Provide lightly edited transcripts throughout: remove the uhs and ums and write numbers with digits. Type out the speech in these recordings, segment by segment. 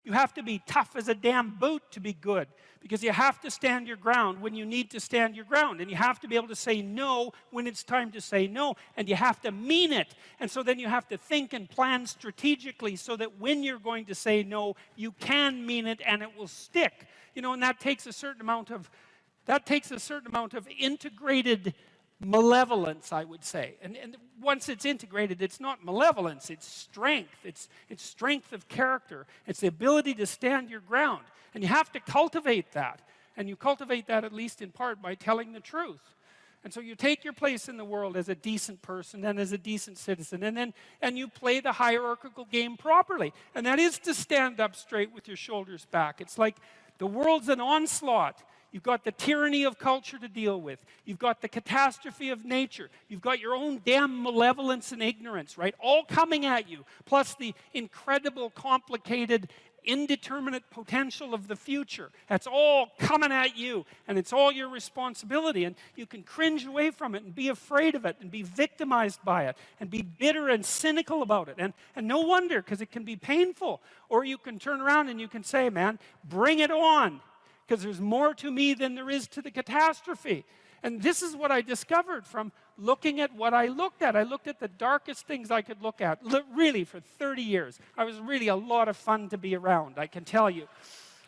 You have to be tough as a damn boot to be good, because you have to stand your ground when you need to stand your ground, and you have to be able to say no when it's time to say no, and you have to mean it. And so then you have to think and plan strategically so that when you're going to say no, you can mean it and it will stick. You know, and that takes a certain amount of integrated malevolence, I would say. And once it's integrated, it's not malevolence, it's strength. It's strength of character. It's the ability to stand your ground. And you have to cultivate that. And you cultivate that, at least in part, by telling the truth. And so you take your place in the world as a decent person and as a decent citizen, and you play the hierarchical game properly. And that is to stand up straight with your shoulders back. It's like the world's an onslaught. You've got the tyranny of culture to deal with. You've got the catastrophe of nature. You've got your own damn malevolence and ignorance, right? All coming at you, plus the incredible, complicated, indeterminate potential of the future. That's all coming at you, and it's all your responsibility. And you can cringe away from it and be afraid of it and be victimized by it and be bitter and cynical about it. And no wonder, because it can be painful. Or you can turn around and you can say, man, bring it on, because there's more to me than there is to the catastrophe. And this is what I discovered from looking at what I looked at. I looked at the darkest things I could look at, really, for 30 years. I was really a lot of fun to be around, I can tell you.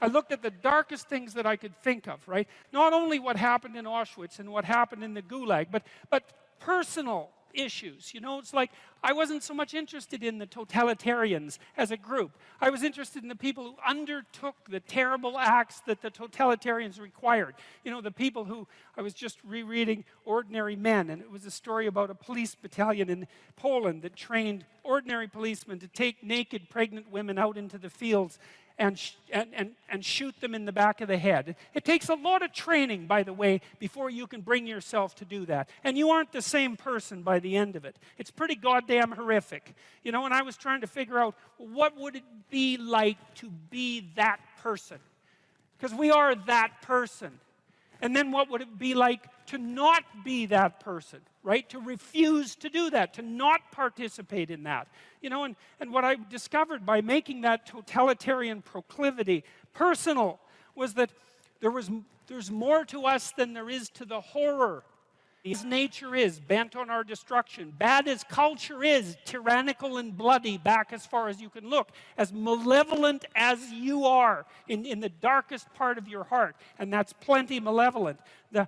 I looked at the darkest things that I could think of, right? Not only what happened in Auschwitz and what happened in the Gulag, but personal issues. You know, it's like I wasn't so much interested in the totalitarians as a group. I was interested in the people who undertook the terrible acts that the totalitarians required. You know, the people who, I was just rereading Ordinary Men, and it was a story about a police battalion in Poland that trained ordinary policemen to take naked pregnant women out into the fields and shoot them in the back of the head. It takes a lot of training, by the way, before you can bring yourself to do that. And you aren't the same person by the end of it. It's pretty goddamn horrific. You know, and I was trying to figure out, what would it be like to be that person? Because we are that person. And then what would it be like to not be that person, right? To refuse to do that, to not participate in that. You know, and what I discovered by making that totalitarian proclivity personal was that there's more to us than there is to the horror. As nature is, bent on our destruction, bad as culture is, tyrannical and bloody, back as far as you can look, as malevolent as you are in the darkest part of your heart, and that's plenty malevolent, the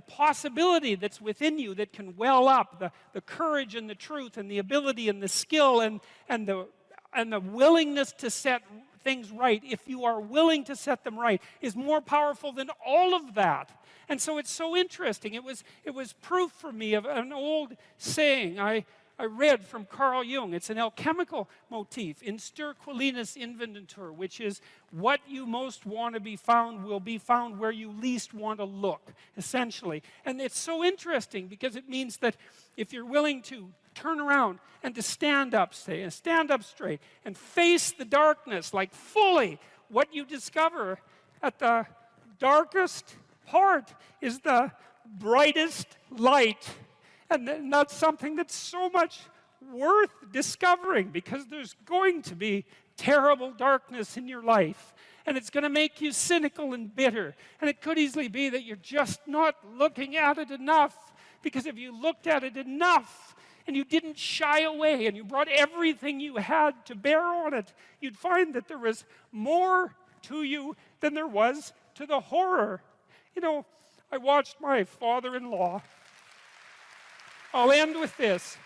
possibility that's within you that can well up, the courage and the truth and the ability and the skill and the willingness to set things right, if you are willing to set them right, is more powerful than all of that. And so it's so interesting. It was proof for me of an old saying I read from Carl Jung. It's an alchemical motif, in stir qualinus inventur, which is what you most want to be found will be found where you least want to look, essentially. And it's so interesting because it means that if you're willing to turn around and to stand up, say, and stand up straight and face the darkness, like fully, what you discover at the darkest part is the brightest light. And that's something that's so much worth discovering, because there's going to be terrible darkness in your life. And it's going to make you cynical and bitter. And it could easily be that you're just not looking at it enough. Because if you looked at it enough and you didn't shy away and you brought everything you had to bear on it, you'd find that there was more to you than there was to the horror. You know, I watched my father-in-law. I'll end with this.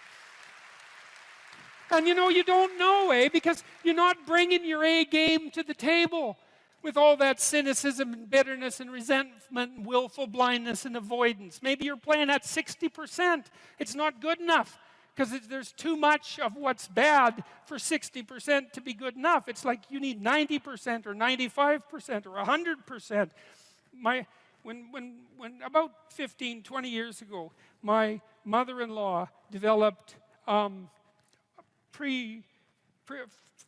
And you know, you don't know, because you're not bringing your A game to the table with all that cynicism and bitterness and resentment and willful blindness and avoidance. Maybe you're playing at 60%. It's not good enough, because there's too much of what's bad for 60% to be good enough. It's like you need 90% or 95% or 100%. When about 15, 20 years ago, my mother-in-law developed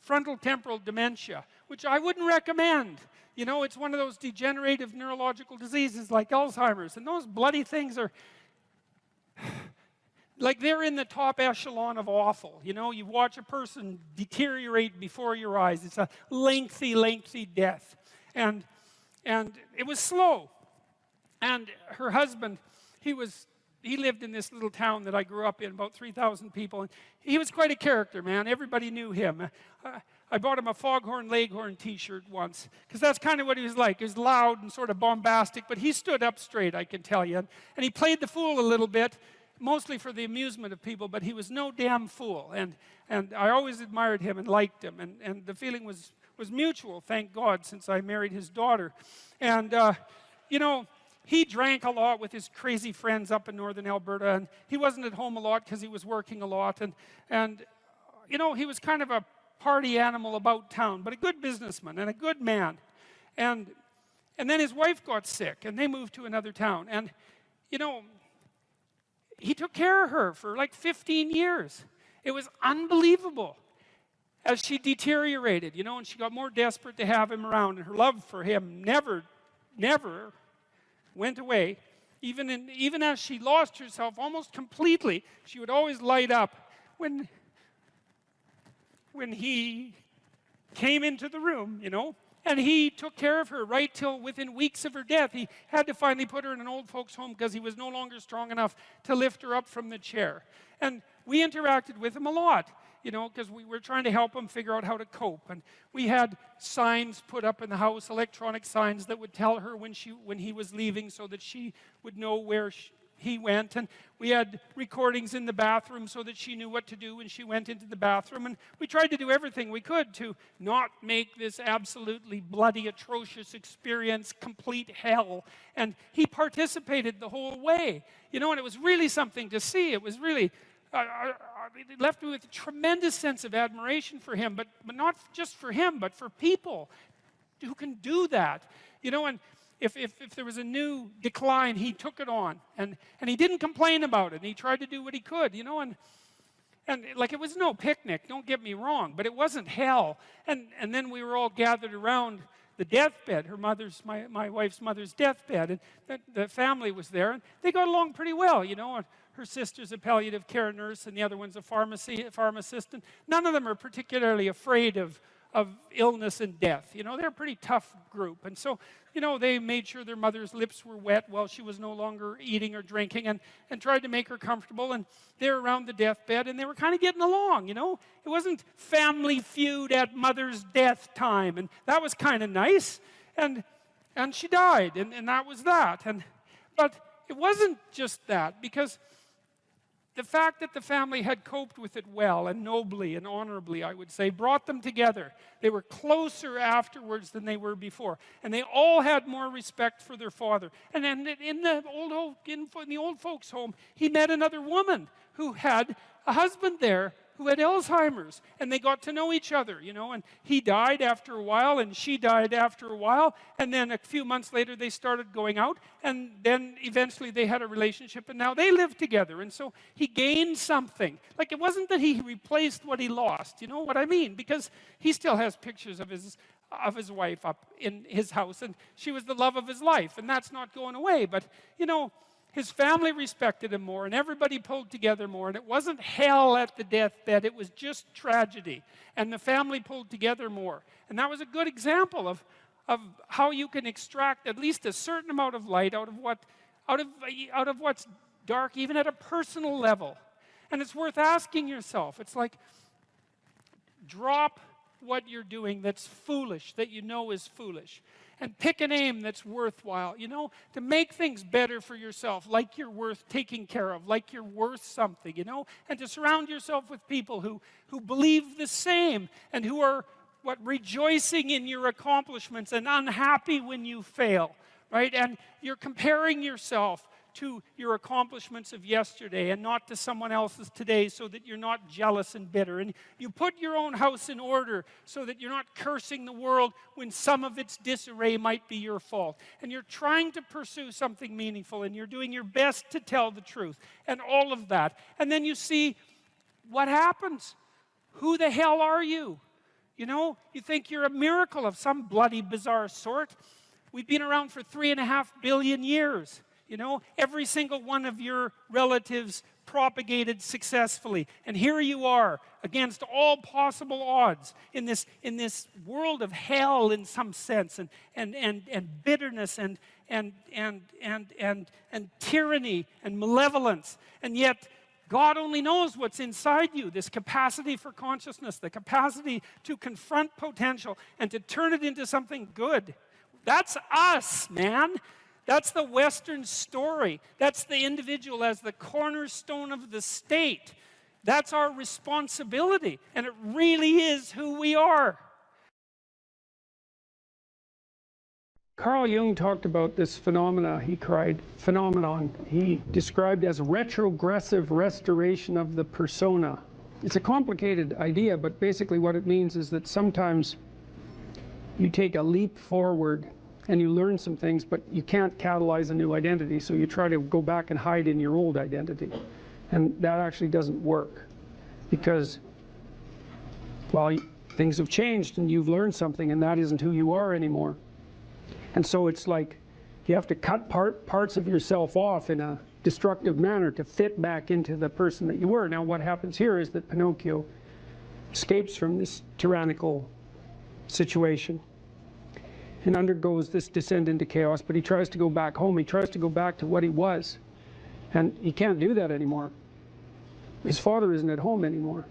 frontal temporal dementia, which I wouldn't recommend. You know, it's one of those degenerative neurological diseases like Alzheimer's, and those bloody things like they're in the top echelon of awful. You know, you watch a person deteriorate before your eyes. It's a lengthy, lengthy death. And it was slow. And her husband, he lived in this little town that I grew up in, about 3,000 people. And he was quite a character, man. Everybody knew him. I bought him a Foghorn Leghorn t-shirt once, because that's kind of what he was like. He was loud and sort of bombastic, but he stood up straight, I can tell you. And he played the fool a little bit, mostly for the amusement of people, but he was no damn fool. And I always admired him and liked him. And the feeling was mutual, thank God, since I married his daughter. And, you know, he drank a lot with his crazy friends up in northern Alberta, and he wasn't at home a lot because he was working a lot. And you know, he was kind of a party animal about town, but a good businessman and a good man. And then his wife got sick, and they moved to another town. And, you know, he took care of her for like 15 years. It was unbelievable as she deteriorated, you know, and she got more desperate to have him around, and her love for him never went away. Even as she lost herself almost completely, she would always light up when he came into the room, you know. And he took care of her right till within weeks of her death. He had to finally put her in an old folks' home because he was no longer strong enough to lift her up from the chair. And we interacted with him a lot, you know, because we were trying to help him figure out how to cope. And we had signs put up in the house, electronic signs that would tell her when he was leaving, so that she would know where he went. And we had recordings in the bathroom so that she knew what to do when she went into the bathroom. And we tried to do everything we could to not make this absolutely bloody, atrocious experience complete hell. And he participated the whole way, you know, and it was really something to see. It was really it left me with a tremendous sense of admiration for him, but not just for him, but for people who can do that, you know. And if there was a new decline, he took it on, and he didn't complain about it, and he tried to do what he could, you know. And like, it was no picnic, don't get me wrong, but it wasn't hell. And then we were all gathered around the deathbed, my wife's mother's deathbed, and the family was there, and they got along pretty well, you know. And her sister's a palliative care nurse, and the other one's a pharmacist, and none of them are particularly afraid of illness and death. You know, they're a pretty tough group. And so, you know, they made sure their mother's lips were wet while she was no longer eating or drinking, and tried to make her comfortable. And they're around the deathbed, and they were kind of getting along, you know. It wasn't Family Feud at mother's death time, and that was kind of nice. And she died, and that was that. But it wasn't just that, because the fact that the family had coped with it well and nobly and honorably, I would say, brought them together. They were closer afterwards than they were before. And they all had more respect for their father. And then in the old folks' home, he met another woman who had a husband there who had Alzheimer's, and they got to know each other, you know. And he died after a while, and she died after a while, and then a few months later they started going out, and then eventually they had a relationship, and now they live together. And so he gained something. Like, it wasn't that he replaced what he lost, you know what I mean? Because he still has pictures of his wife up in his house, and she was the love of his life, and that's not going away. But, you know, his family respected him more, and everybody pulled together more, and it wasn't hell at the deathbed, it was just tragedy, and the family pulled together more. And that was a good example of how you can extract at least a certain amount of light out of what's dark, even at a personal level. And it's worth asking yourself. It's like, drop what you're doing that's foolish, that you know is foolish, and pick an aim that's worthwhile, you know, to make things better for yourself, like you're worth taking care of, like you're worth something, you know, and to surround yourself with people who believe the same, and who are rejoicing in your accomplishments and unhappy when you fail, right? And you're comparing yourself to your accomplishments of yesterday and not to someone else's today, so that you're not jealous and bitter. And you put your own house in order so that you're not cursing the world when some of its disarray might be your fault. And you're trying to pursue something meaningful, and you're doing your best to tell the truth, and all of that. And then you see what happens. Who the hell are you? You know, you think you're a miracle of some bloody bizarre sort. We've been around for 3.5 billion years. You know, every single one of your relatives propagated successfully. And here you are, against all possible odds, in this world of hell in some sense, and bitterness and tyranny and malevolence. And yet, God only knows what's inside you, this capacity for consciousness, the capacity to confront potential and to turn it into something good. That's us, man. That's the Western story. That's the individual as the cornerstone of the state. That's our responsibility, and it really is who we are. Carl Jung talked about this phenomenon he described as retrogressive restoration of the persona. It's a complicated idea, but basically what it means is that sometimes you take a leap forward and you learn some things, but you can't catalyze a new identity, so you try to go back and hide in your old identity. And that actually doesn't work, because, well, things have changed and you've learned something, and that isn't who you are anymore. And so it's like you have to cut parts of yourself off in a destructive manner to fit back into the person that you were. Now what happens here is that Pinocchio escapes from this tyrannical situation and undergoes this descent into chaos, but he tries to go back home. He tries to go back to what he was, and he can't do that anymore. His father isn't at home anymore.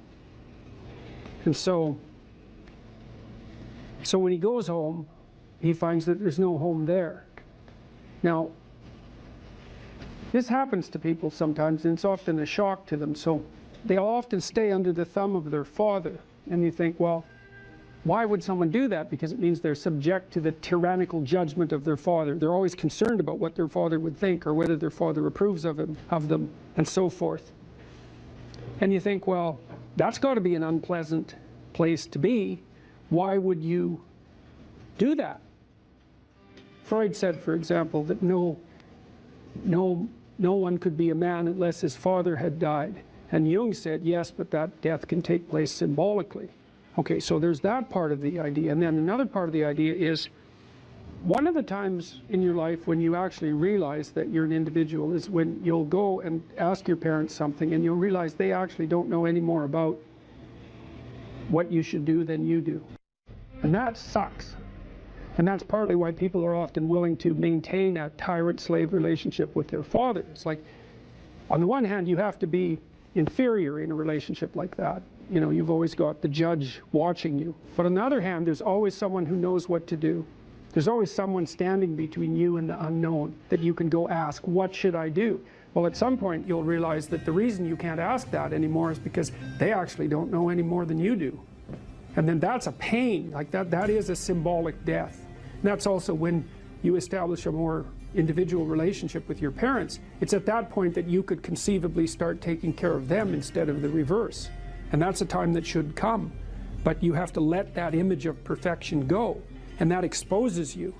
And so when he goes home, he finds that there's no home there. Now, this happens to people sometimes, and it's often a shock to them. So they'll often stay under the thumb of their father. And you think, well, why would someone do that? Because it means they're subject to the tyrannical judgment of their father. They're always concerned about what their father would think, or whether their father approves of them, and so forth. And you think, well, that's got to be an unpleasant place to be. Why would you do that? Freud said, for example, that no one could be a man unless his father had died. And Jung said, yes, but that death can take place symbolically. Okay, so there's that part of the idea. And then another part of the idea is, one of the times in your life when you actually realize that you're an individual is when you'll go and ask your parents something, and you'll realize they actually don't know any more about what you should do than you do. And that sucks. And that's partly why people are often willing to maintain a tyrant-slave relationship with their father. It's like, on the one hand, you have to be inferior in a relationship like that. You know, you've always got the judge watching you. But on the other hand, there's always someone who knows what to do. There's always someone standing between you and the unknown that you can go ask, what should I do? Well, at some point, you'll realize that the reason you can't ask that anymore is because they actually don't know any more than you do. And then that's a pain. Like that is a symbolic death. And that's also when you establish a more individual relationship with your parents. It's at that point that you could conceivably start taking care of them instead of the reverse. And that's a time that should come. But you have to let that image of perfection go. And that exposes you.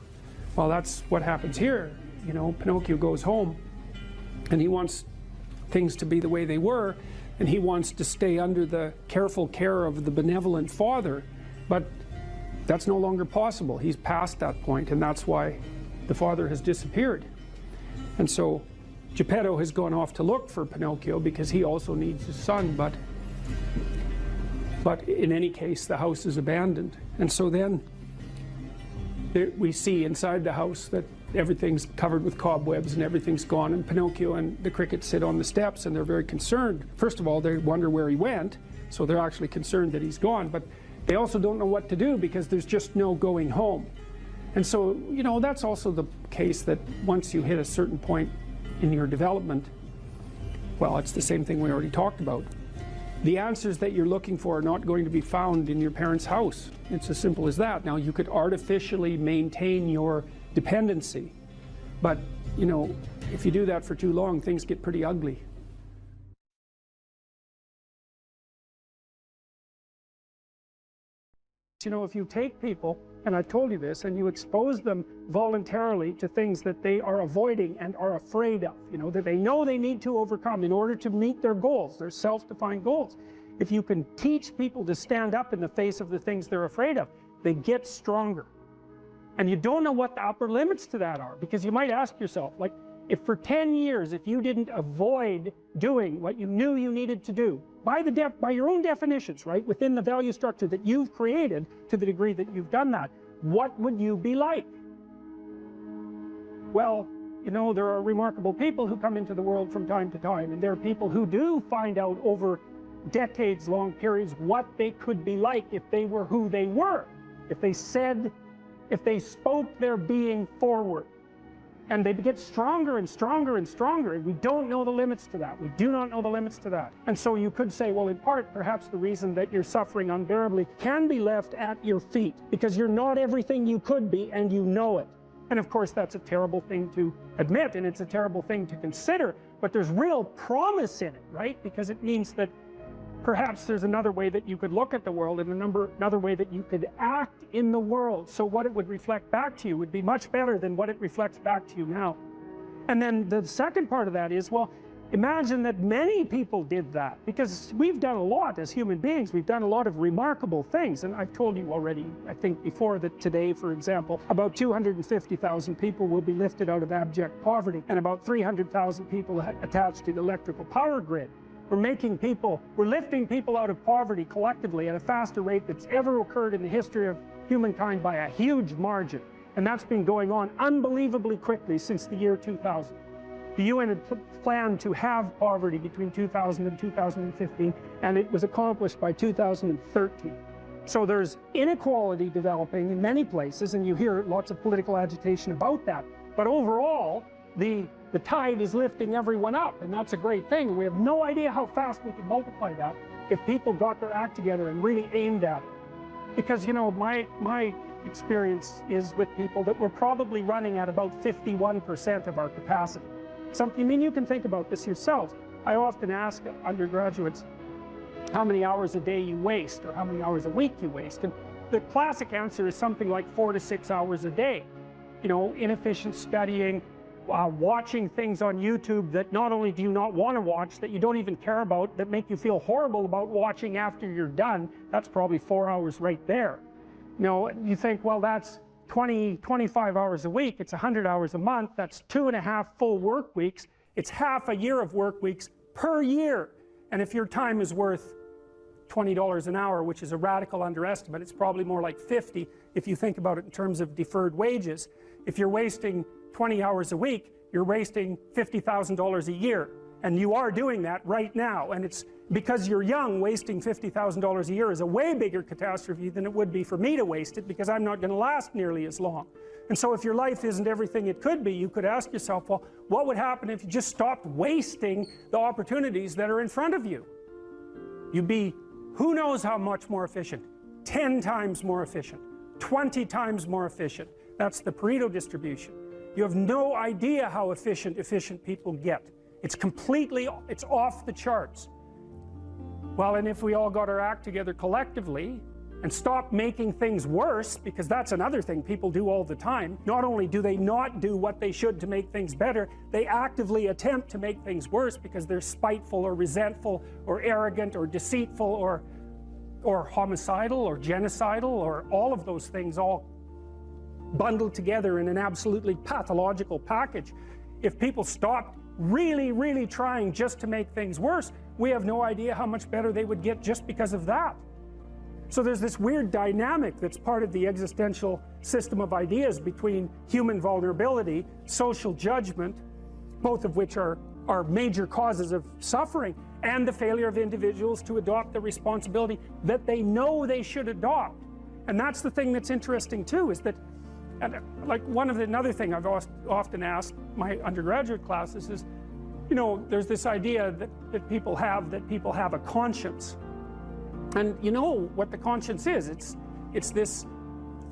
Well, that's what happens here. You know, Pinocchio goes home and he wants things to be the way they were, and he wants to stay under the careful care of the benevolent father. But that's no longer possible. He's past that point, and that's why the father has disappeared. And so Geppetto has gone off to look for Pinocchio because he also needs his son, but in any case the house is abandoned. And so then we see inside the house that everything's covered with cobwebs and everything's gone, and Pinocchio and the cricket sit on the steps and they're very concerned. First of all, they wonder where he went, so they're actually concerned that he's gone, but they also don't know what to do because there's just no going home. And so, you know, that's also the case that once you hit a certain point in your development, well, it's the same thing we already talked about. The answers that you're looking for are not going to be found in your parents' house. It's as simple as that. Now, you could artificially maintain your dependency, but, you know, if you do that for too long, things get pretty ugly. You know, if you take people, and I told you this, and you expose them voluntarily to things that they are avoiding and are afraid of, you know, that they know they need to overcome in order to meet their goals, their self-defined goals. If you can teach people to stand up in the face of the things they're afraid of, they get stronger. And you don't know what the upper limits to that are, because you might ask yourself, like, if for 10 years, if you didn't avoid doing what you knew you needed to do, by your own definitions, right, within the value structure that you've created, to the degree that you've done that, what would you be like? Well, you know, there are remarkable people who come into the world from time to time, and there are people who do find out over decades-long periods what they could be like if they were who they were, if they spoke their being forward. And they get stronger and stronger and stronger, and we don't know the limits to that. We do not know the limits to that. And so you could say, well, in part, perhaps the reason that you're suffering unbearably can be left at your feet, because you're not everything you could be, and you know it. And of course, that's a terrible thing to admit, and it's a terrible thing to consider, but there's real promise in it, right? Because it means that perhaps there's another way that you could look at the world, and another way that you could act in the world, so what it would reflect back to you would be much better than what it reflects back to you now. And then the second part of that is, well, imagine that many people did that, because we've done a lot as human beings. We've done a lot of remarkable things, and I've told you already, I think before, that today, for example, about 250,000 people will be lifted out of abject poverty, and about 300,000 people attached to the electrical power grid. We're lifting people out of poverty collectively at a faster rate that's ever occurred in the history of humankind by a huge margin. And that's been going on unbelievably quickly since the year 2000. The UN had planned to have poverty between 2000 and 2015, and it was accomplished by 2013. So there's inequality developing in many places, and you hear lots of political agitation about that. But overall, the tide is lifting everyone up, and that's a great thing. We have no idea how fast we can multiply that if people got their act together and really aimed at it. Because, you know, my experience is with people that we're probably running at about 51% of our capacity. I mean, you can think about this yourselves. I often ask undergraduates how many hours a day you waste, or how many hours a week you waste, and the classic answer is something like 4 to 6 hours a day. You know, inefficient studying, watching things on YouTube that not only do you not want to watch, that you don't even care about, that make you feel horrible about watching after you're done. That's probably 4 hours right there. You know, you think, well, that's 25 hours a week, it's 100 hours a month, that's 2.5 full work weeks, it's half a year of work weeks per year. And if your time is worth $20 an hour, which is a radical underestimate, it's probably more like 50 if you think about it in terms of deferred wages. If you're wasting 20 hours a week, you're wasting $50,000 a year, and you are doing that right now. And it's because you're young, wasting $50,000 a year is a way bigger catastrophe than it would be for me to waste it, because I'm not going to last nearly as long. And so if your life isn't everything it could be, you could ask yourself, well, what would happen if you just stopped wasting the opportunities that are in front of you? You'd be, who knows how much more efficient? 10 times more efficient, 20 times more efficient. That's the Pareto distribution. You have no idea how efficient people get. It's off the charts. Well, and if we all got our act together collectively and stopped making things worse, because that's another thing people do all the time. Not only do they not do what they should to make things better, they actively attempt to make things worse because they're spiteful or resentful or arrogant or deceitful or homicidal or genocidal, or all of those things all bundled together in an absolutely pathological package. If people stopped really, really trying just to make things worse, we have no idea how much better they would get just because of that. So there's this weird dynamic that's part of the existential system of ideas between human vulnerability, social judgment, both of which are major causes of suffering, and the failure of individuals to adopt the responsibility that they know they should adopt. And that's the thing that's interesting too, is that, and like another thing I've often asked my undergraduate classes is, you know, there's this idea that people have a conscience. And you know what the conscience is. It's this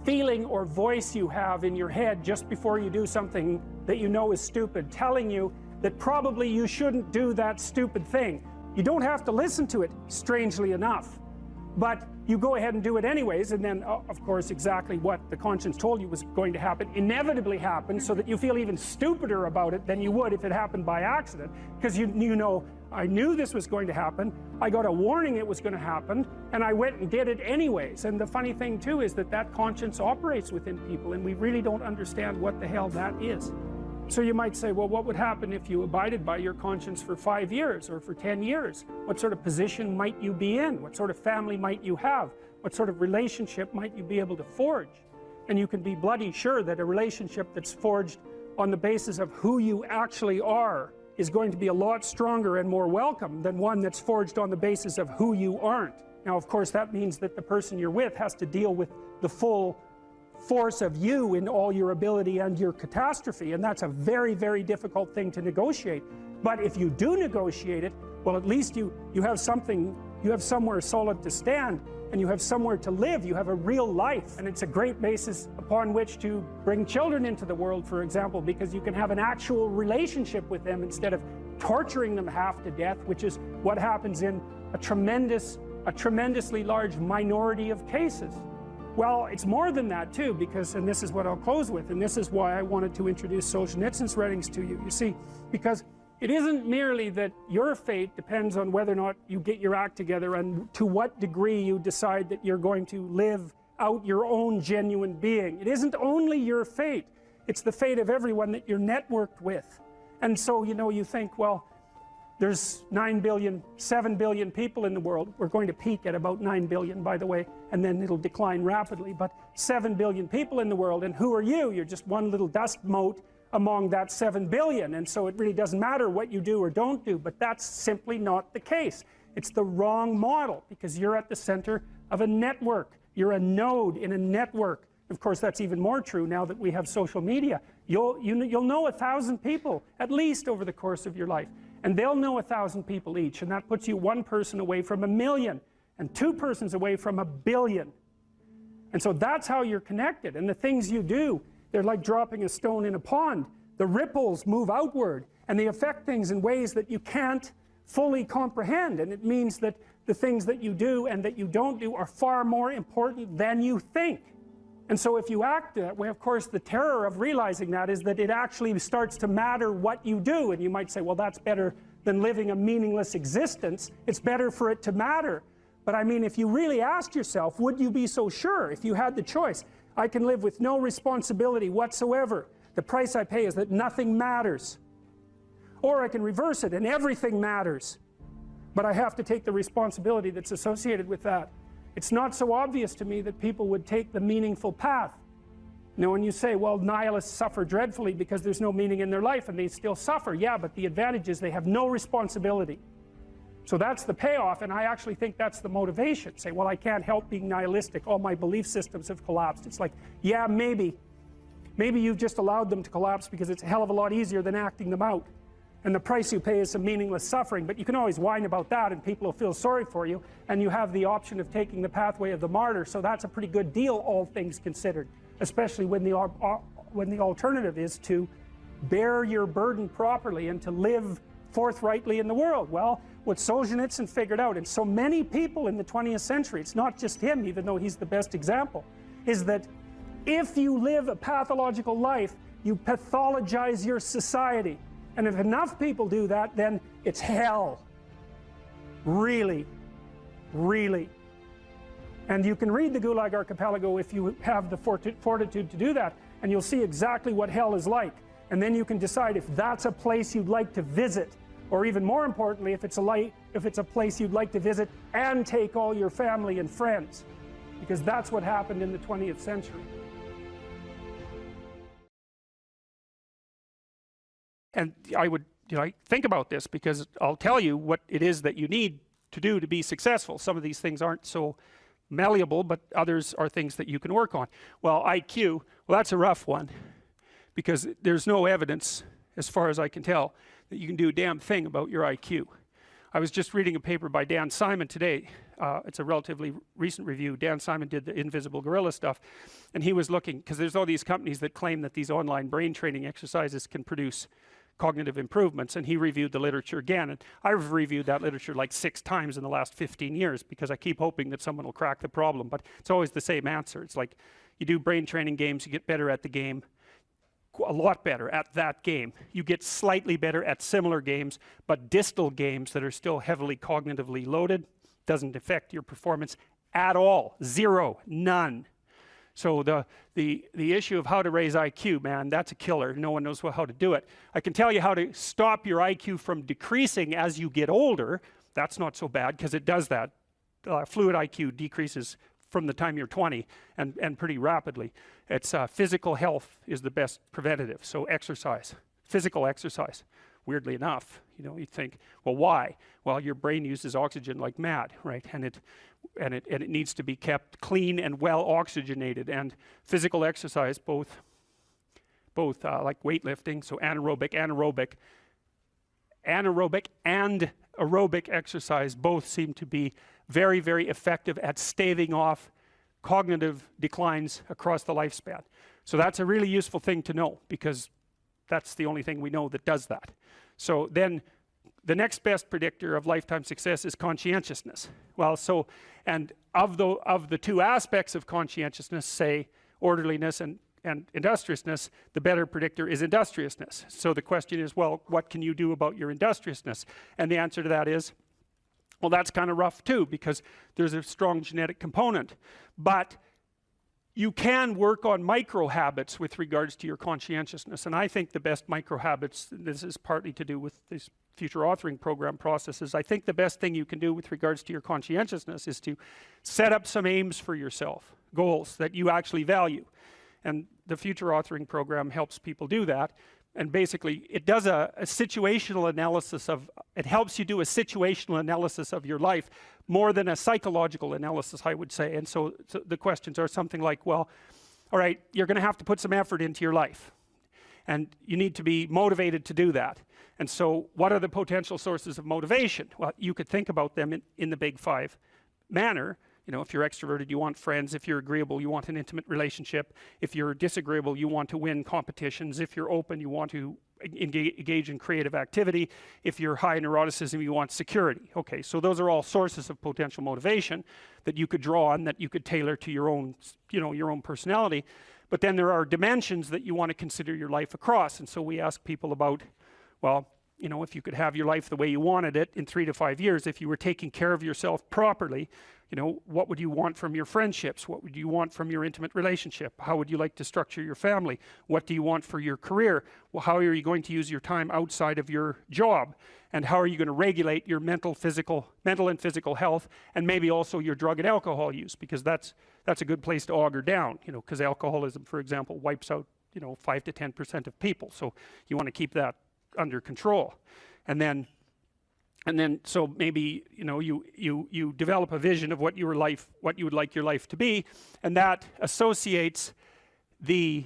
feeling or voice you have in your head just before you do something that you know is stupid, telling you that probably you shouldn't do that stupid thing. You don't have to listen to it, strangely enough. But you go ahead and do it anyways, and then, of course, exactly what the conscience told you was going to happen inevitably happens, so that you feel even stupider about it than you would if it happened by accident. Because you know, I knew this was going to happen, I got a warning it was going to happen, and I went and did it anyways. And the funny thing, too, is that conscience operates within people, and we really don't understand what the hell that is. So you might say, well, what would happen if you abided by your conscience for 5 years or for 10 years? What sort of position might you be in? What sort of family might you have? What sort of relationship might you be able to forge? And you can be bloody sure that a relationship that's forged on the basis of who you actually are is going to be a lot stronger and more welcome than one that's forged on the basis of who you aren't. Now, of course, that means that the person you're with has to deal with the full force of you in all your ability and your catastrophe, and that's a very, very difficult thing to negotiate. But if you do negotiate it, well, at least you have something, you have somewhere solid to stand, and you have somewhere to live, you have a real life, and it's a great basis upon which to bring children into the world, for example, because you can have an actual relationship with them instead of torturing them half to death, which is what happens in a tremendously large minority of cases. Well, it's more than that too, because, and this is what I'll close with, and this is why I wanted to introduce Solzhenitsyn's writings to you. You see, because it isn't merely that your fate depends on whether or not you get your act together and to what degree you decide that you're going to live out your own genuine being. It isn't only your fate, it's the fate of everyone that you're networked with. And so, you know, you think, well, there's 9 billion, 7 billion people in the world. We're going to peak at about 9 billion, by the way, and then it'll decline rapidly. But 7 billion people in the world, and who are you? You're just one little dust mote among that 7 billion, and so it really doesn't matter what you do or don't do. But that's simply not the case. It's the wrong model, because you're at the center of a network. You're a node in a network. Of course, that's even more true now that we have social media. You'll know 1,000 people, at least, over the course of your life. And they'll know 1,000 people each, and that puts you one person away from 1,000,000, and 2 persons away from 1,000,000,000. And so that's how you're connected. And the things you do, they're like dropping a stone in a pond. The ripples move outward, and they affect things in ways that you can't fully comprehend. And it means that the things that you do and that you don't do are far more important than you think. And so if you act that way, of course, the terror of realizing that is that it actually starts to matter what you do. And you might say, well, that's better than living a meaningless existence. It's better for it to matter. But I mean, if you really asked yourself, would you be so sure if you had the choice? I can live with no responsibility whatsoever. The price I pay is that nothing matters. Or I can reverse it and everything matters. But I have to take the responsibility that's associated with that. It's not so obvious to me that people would take the meaningful path. Now, when you say, well, nihilists suffer dreadfully because there's no meaning in their life, and they still suffer, yeah, but the advantage is they have no responsibility. So that's the payoff, and I actually think that's the motivation. Say, well, I can't help being nihilistic. All my belief systems have collapsed. It's like, yeah, maybe. Maybe you've just allowed them to collapse because it's a hell of a lot easier than acting them out. And the price you pay is some meaningless suffering, but you can always whine about that and people will feel sorry for you, and you have the option of taking the pathway of the martyr, so that's a pretty good deal, all things considered, especially when the alternative is to bear your burden properly and to live forthrightly in the world. Well, what Solzhenitsyn figured out, and so many people in the 20th century, it's not just him, even though he's the best example, is that if you live a pathological life, you pathologize your society. And if enough people do that, then it's hell. Really, really. And you can read the Gulag Archipelago if you have the fortitude to do that, and you'll see exactly what hell is like. And then you can decide if that's a place you'd like to visit, or even more importantly, if it's a place you'd like to visit and take all your family and friends, because that's what happened in the 20th century. And I would, think about this, because I'll tell you what it is that you need to do to be successful. Some of these things aren't so malleable, but others are things that you can work on. Well, IQ, well, that's a rough one, because there's no evidence, as far as I can tell, that you can do a damn thing about your IQ. I was just reading a paper by Dan Simon today. It's a relatively recent review. Dan Simon did the invisible gorilla stuff, and he was looking, because there's all these companies that claim that these online brain training exercises can produce cognitive improvements, and he reviewed the literature again, and I've reviewed that literature like 6 times in the last 15 years, because I keep hoping that someone will crack the problem, but it's always the same answer. It's like, you do brain training games, you get better at the game, a lot better at that game. You get slightly better at similar games, but distal games that are still heavily cognitively loaded doesn't affect your performance at all. Zero, none. So the issue of how to raise IQ, man, that's a killer. No one knows how to do it. I can tell you how to stop your IQ from decreasing as you get older. That's not so bad, because it does that. Fluid IQ decreases from the time you're 20 and pretty rapidly. It's physical health is the best preventative. So exercise, physical exercise. Weirdly enough, you know, you think, well, why? Well, your brain uses oxygen like mad, right? And it needs to be kept clean and well oxygenated. And physical exercise, both like weightlifting, so anaerobic and aerobic exercise, both seem to be very, very effective at staving off cognitive declines across the lifespan. So that's a really useful thing to know, because that's the only thing we know that does that. So then the next best predictor of lifetime success is conscientiousness. Well, so, and of the two aspects of conscientiousness, say orderliness and industriousness, the better predictor is industriousness. So the question is, well, what can you do about your industriousness? And the answer to that is, well, that's kind of rough too, because there's a strong genetic component. But you can work on micro habits with regards to your conscientiousness. And I think the best micro habits, this is partly to do with this future authoring program processes, I think the best thing you can do with regards to your conscientiousness is to set up some aims for yourself, goals that you actually value. And the future authoring program helps people do that. And basically, it does a situational analysis of, it helps you do a situational analysis of your life more than a psychological analysis, I would say. And so the questions are something like, well, all right, you're going to have to put some effort into your life. And you need to be motivated to do that. And so what are the potential sources of motivation? Well, you could think about them in the big five manner. You know, if you're extroverted, you want friends. If you're agreeable, you want an intimate relationship. If you're disagreeable, you want to win competitions. If you're open, you want to engage in creative activity. If you're high in neuroticism, you want security. Okay, so those are all sources of potential motivation that you could draw on, that you could tailor to your own, you know, your own personality. But then there are dimensions that you want to consider your life across. And so we ask people about, well, you know, if you could have your life the way you wanted it in 3 to 5 years, if you were taking care of yourself properly, you know, what would you want from your friendships? What would you want from your intimate relationship? How would you like to structure your family? What do you want for your career? Well, how are you going to use your time outside of your job? And how are you going to regulate your mental and physical health, and maybe also your drug and alcohol use? Because that's a good place to auger down, you know, because alcoholism, for example, wipes out, you know, 5 to 10% of people. So you want to keep that under control. And then so maybe, you know, you develop a vision of what you would like your life to be, and that associates the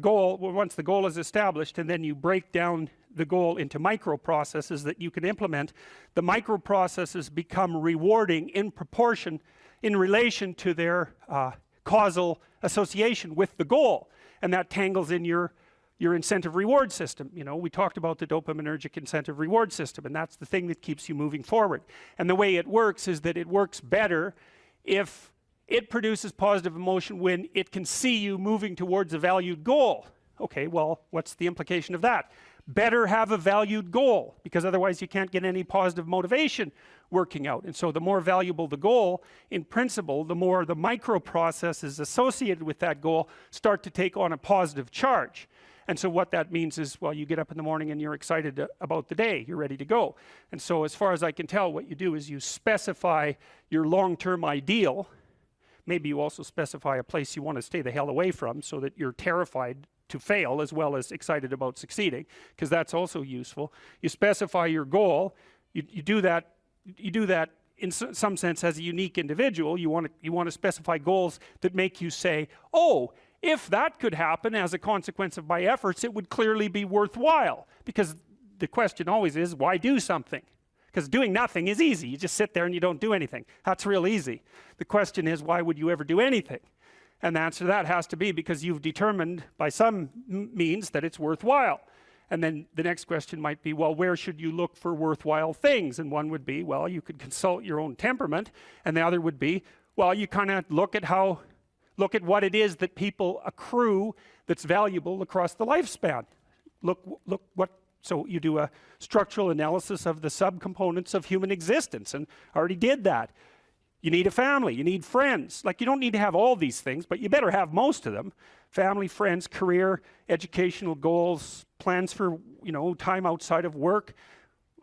goal. Well, once the goal is established, and then you break down the goal into micro processes that you can implement, the micro processes become rewarding in proportion, in relation to their causal association with the goal, and that tangles in your incentive reward system. You know, we talked about the dopaminergic incentive reward system, and that's the thing that keeps you moving forward. And the way it works is that it works better if it produces positive emotion when it can see you moving towards a valued goal. Okay, well, what's the implication of that? Better have a valued goal, because otherwise you can't get any positive motivation working out. And so the more valuable the goal, in principle, the more the micro processes associated with that goal start to take on a positive charge. And so what that means is, well, you get up in the morning and you're excited about the day, you're ready to go. And so as far as I can tell, what you do is you specify your long-term ideal. Maybe you also specify a place you want to stay the hell away from, so that you're terrified to fail as well as excited about succeeding, because that's also useful. You specify your goal. You do that in some sense as a unique individual. You want to specify goals that make you say, oh, if that could happen as a consequence of my efforts, it would clearly be worthwhile. Because the question always is, why do something? Because doing nothing is easy. You just sit there and you don't do anything. That's real easy. The question is, why would you ever do anything? And the answer to that has to be because you've determined by some means that it's worthwhile. And then the next question might be, well, where should you look for worthwhile things? And one would be, well, you could consult your own temperament. And the other would be, well, you kind of look at what it is that people accrue that's valuable across the lifespan. So you do a structural analysis of the subcomponents of human existence, and I already did that. You need a family, you need friends. Like, you don't need to have all these things, but you better have most of them. Family, friends, career, educational goals, plans for, you know, time outside of work,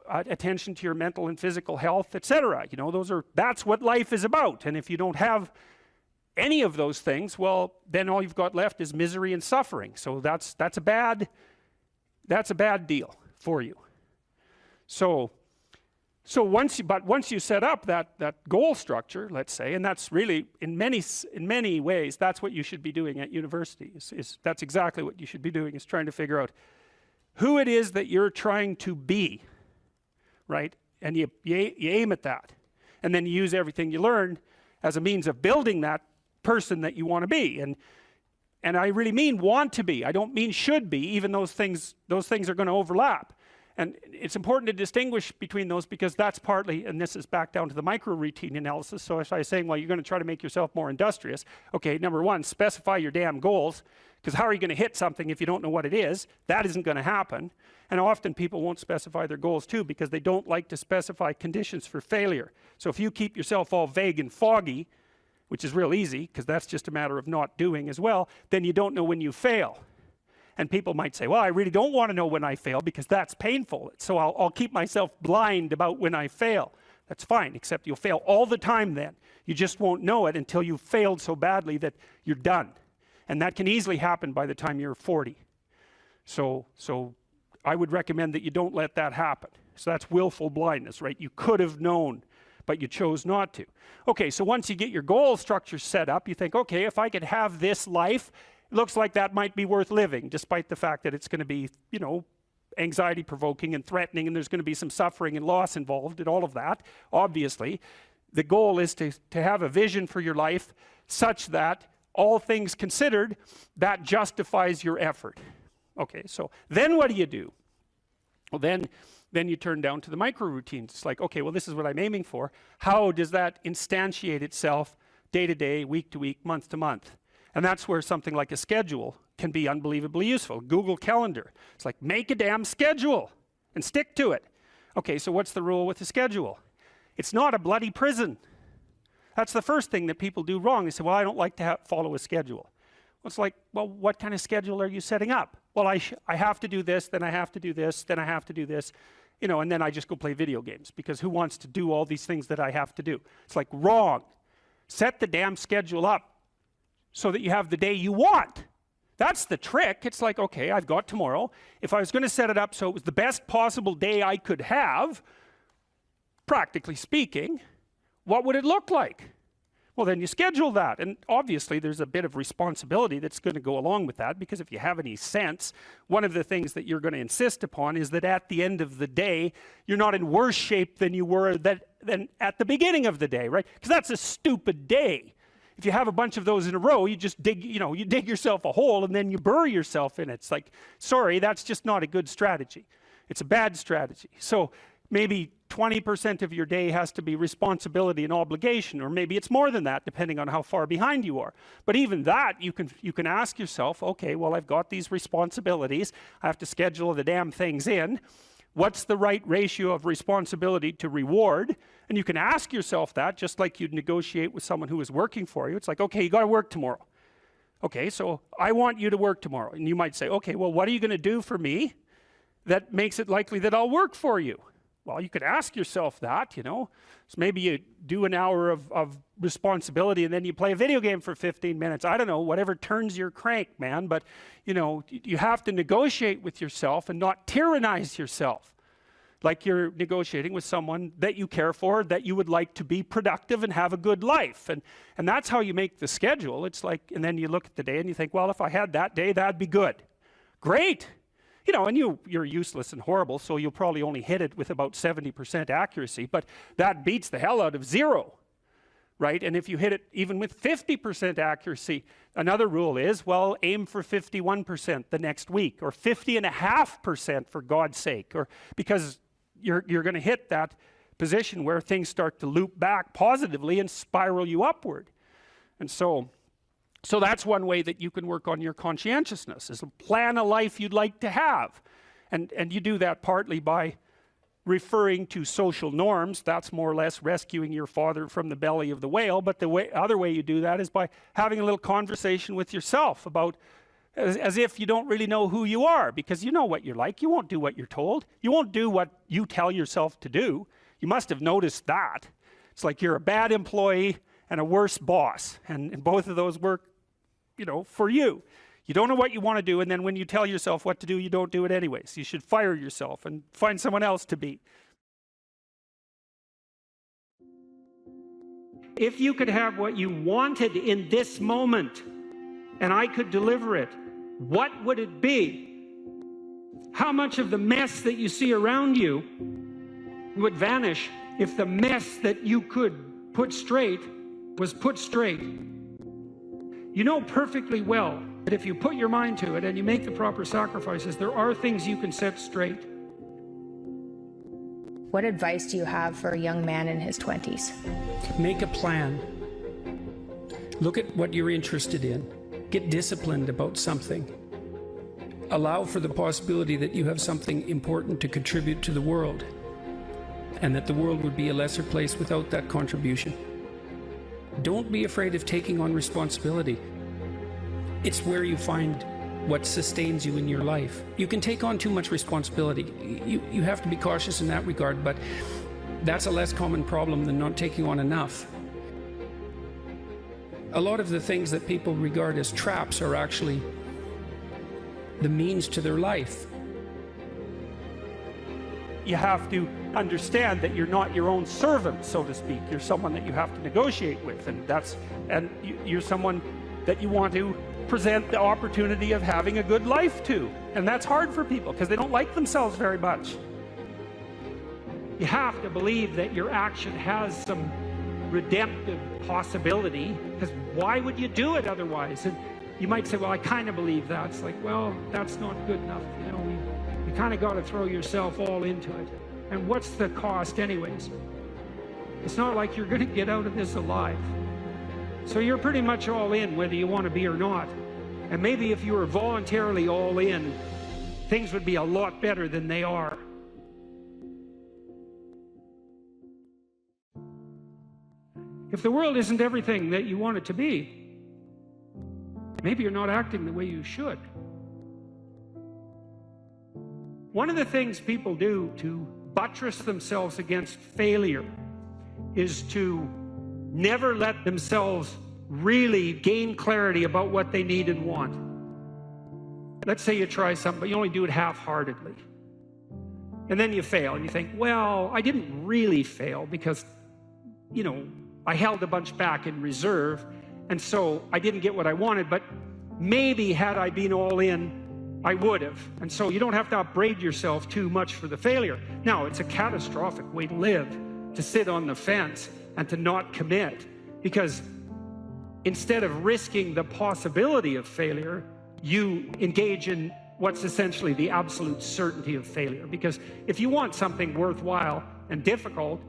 attention to your mental and physical health, etc. You know, that's what life is about. And if you don't have any of those things, well, then all you've got left is misery and suffering. So that's a bad deal for you. So once you set up that goal structure, let's say, and that's really in many ways that's what you should be doing at university. That's exactly what you should be doing, is trying to figure out who it is that you're trying to be, right? And you aim at that, and then you use everything you learn as a means of building that person that you want to be. And I really mean want to be. I don't mean should be, even those things are going to overlap. And it's important to distinguish between those, because that's partly, and this is back down to the micro-routine analysis. So if I was saying, well, you're going to try to make yourself more industrious. Okay, number one, specify your damn goals, because how are you going to hit something if you don't know what it is? That isn't going to happen. And often people won't specify their goals too, because they don't like to specify conditions for failure. So if you keep yourself all vague and foggy, which is real easy, because that's just a matter of not doing as well, then you don't know when you fail. And people might say, well, I really don't want to know when I fail because that's painful. So I'll keep myself blind about when I fail. That's fine, except you'll fail all the time then. You just won't know it until you've failed so badly that you're done. And that can easily happen by the time you're 40. So I would recommend that you don't let that happen. So that's willful blindness, right? You could have known, but you chose not to. Okay, so once you get your goal structure set up, you think, okay, if I could have this life, it looks like that might be worth living, despite the fact that it's going to be, you know, anxiety provoking and threatening, and there's going to be some suffering and loss involved in all of that. Obviously, the goal is to have a vision for your life such that, all things considered, that justifies your effort. Okay, so then what do? Well, then you turn down to the micro routines. It's like, okay, well, this is what I'm aiming for. How does that instantiate itself day to day, week to week, month to month? And that's where something like a schedule can be unbelievably useful. Google Calendar. It's like, make a damn schedule and stick to it. Okay, so what's the rule with the schedule? It's not a bloody prison. That's the first thing that people do wrong. They say, well, I don't like to follow a schedule. Well, it's like, well, what kind of schedule are you setting up? Well, I have to do this, then I have to do this, then I have to do this, you know, and then I just go play video games, because who wants to do all these things that I have to do? It's like, wrong. Set the damn schedule up so that you have the day you want. That's the trick. It's like, okay, I've got tomorrow. If I was going to set it up so it was the best possible day I could have, practically speaking, what would it look like? Well, then you schedule that. And obviously there's a bit of responsibility that's going to go along with that, because if you have any sense, one of the things that you're going to insist upon is that at the end of the day, you're not in worse shape than you were than at the beginning of the day, right? Because that's a stupid day. If you have a bunch of those in a row, you just dig yourself a hole and then you bury yourself in it. It's like, sorry, that's just not a good strategy. It's a bad strategy. So maybe 20% of your day has to be responsibility and obligation, or maybe it's more than that, depending on how far behind you are. But even that, you can ask yourself, okay, well, I've got these responsibilities. I have to schedule the damn things in. What's the right ratio of responsibility to reward? And you can ask yourself that, just like you'd negotiate with someone who is working for you. It's like, okay, you got to work tomorrow. Okay, so I want you to work tomorrow. And you might say, okay, well, what are you going to do for me that makes it likely that I'll work for you? Well, you could ask yourself that, you know. So maybe you do an hour of responsibility and then you play a video game for 15 minutes. I don't know, whatever turns your crank, man. But, you know, you have to negotiate with yourself and not tyrannize yourself. Like you're negotiating with someone that you care for, that you would like to be productive and have a good life. And that's how you make the schedule. It's like, and then you look at the day and you think, well, if I had that day, that'd be good. Great. You know, and you're useless and horrible, so you'll probably only hit it with about 70% accuracy, but that beats the hell out of 0, right? And if you hit it even with 50% accuracy, another rule is, well, aim for 51% the next week, or 50.5% for God's sake, or because you're going to hit that position where things start to loop back positively and spiral you upward. And so that's one way that you can work on your conscientiousness, is to plan a life you'd like to have. And you do that partly by referring to social norms. That's more or less rescuing your father from the belly of the whale. But the other way you do that is by having a little conversation with yourself about, as if you don't really know who you are, because you know what you're like. You won't do what you're told. You won't do what you tell yourself to do. You must have noticed that. It's like you're a bad employee and a worse boss, and both of those work, you know, for you. You don't know what you want to do, and then when you tell yourself what to do, you don't do it anyways. You should fire yourself and find someone else to be. If you could have what you wanted in this moment, and I could deliver it, what would it be? How much of the mess that you see around you would vanish if the mess that you could put straight was put straight? You know perfectly well that if you put your mind to it and you make the proper sacrifices, there are things you can set straight. What advice do you have for a young man in his 20s? Make a plan. Look at what you're interested in. Get disciplined about something. Allow for the possibility that you have something important to contribute to the world, and that the world would be a lesser place without that contribution. Don't be afraid of taking on responsibility. It's where you find what sustains you in your life. You can take on too much responsibility. You have to be cautious in that regard, but that's a less common problem than not taking on enough. A lot of the things that people regard as traps are actually the means to their life. You have to understand that you're not your own servant, so to speak. You're someone that you have to negotiate with, and you're someone that you want to present the opportunity of having a good life to. And that's hard for people because they don't like themselves very much. You have to believe that your action has some redemptive possibility, because why would you do it otherwise? And you might say, well, I kind of believe that. It's like, well, that's not good enough. You know, you kind of got to throw yourself all into it. And what's the cost anyways? It's not like you're going to get out of this alive. So you're pretty much all in, whether you want to be or not. And maybe if you were voluntarily all in, things would be a lot better than they are. If the world isn't everything that you want it to be, maybe you're not acting the way you should. One of the things people do to buttress themselves against failure is to never let themselves really gain clarity about what they need and want. Let's say you try something, but you only do it half-heartedly. And then you fail, and you think, well, I didn't really fail because, you know, I held a bunch back in reserve, and so I didn't get what I wanted, but maybe had I been all in, I would have. And so you don't have to upbraid yourself too much for the failure. Now, it's a catastrophic way to live, to sit on the fence and to not commit, because instead of risking the possibility of failure, you engage in what's essentially the absolute certainty of failure. Because if you want something worthwhile and difficult,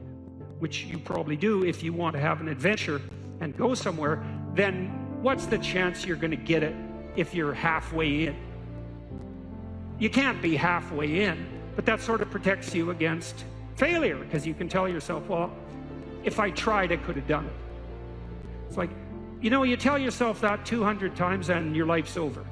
which you probably do if you want to have an adventure and go somewhere, then what's the chance you're going to get it if you're halfway in? You can't be halfway in, but that sort of protects you against failure, because you can tell yourself, well, if I tried, I could have done it. It's like, you know, you tell yourself that 200 times and your life's over.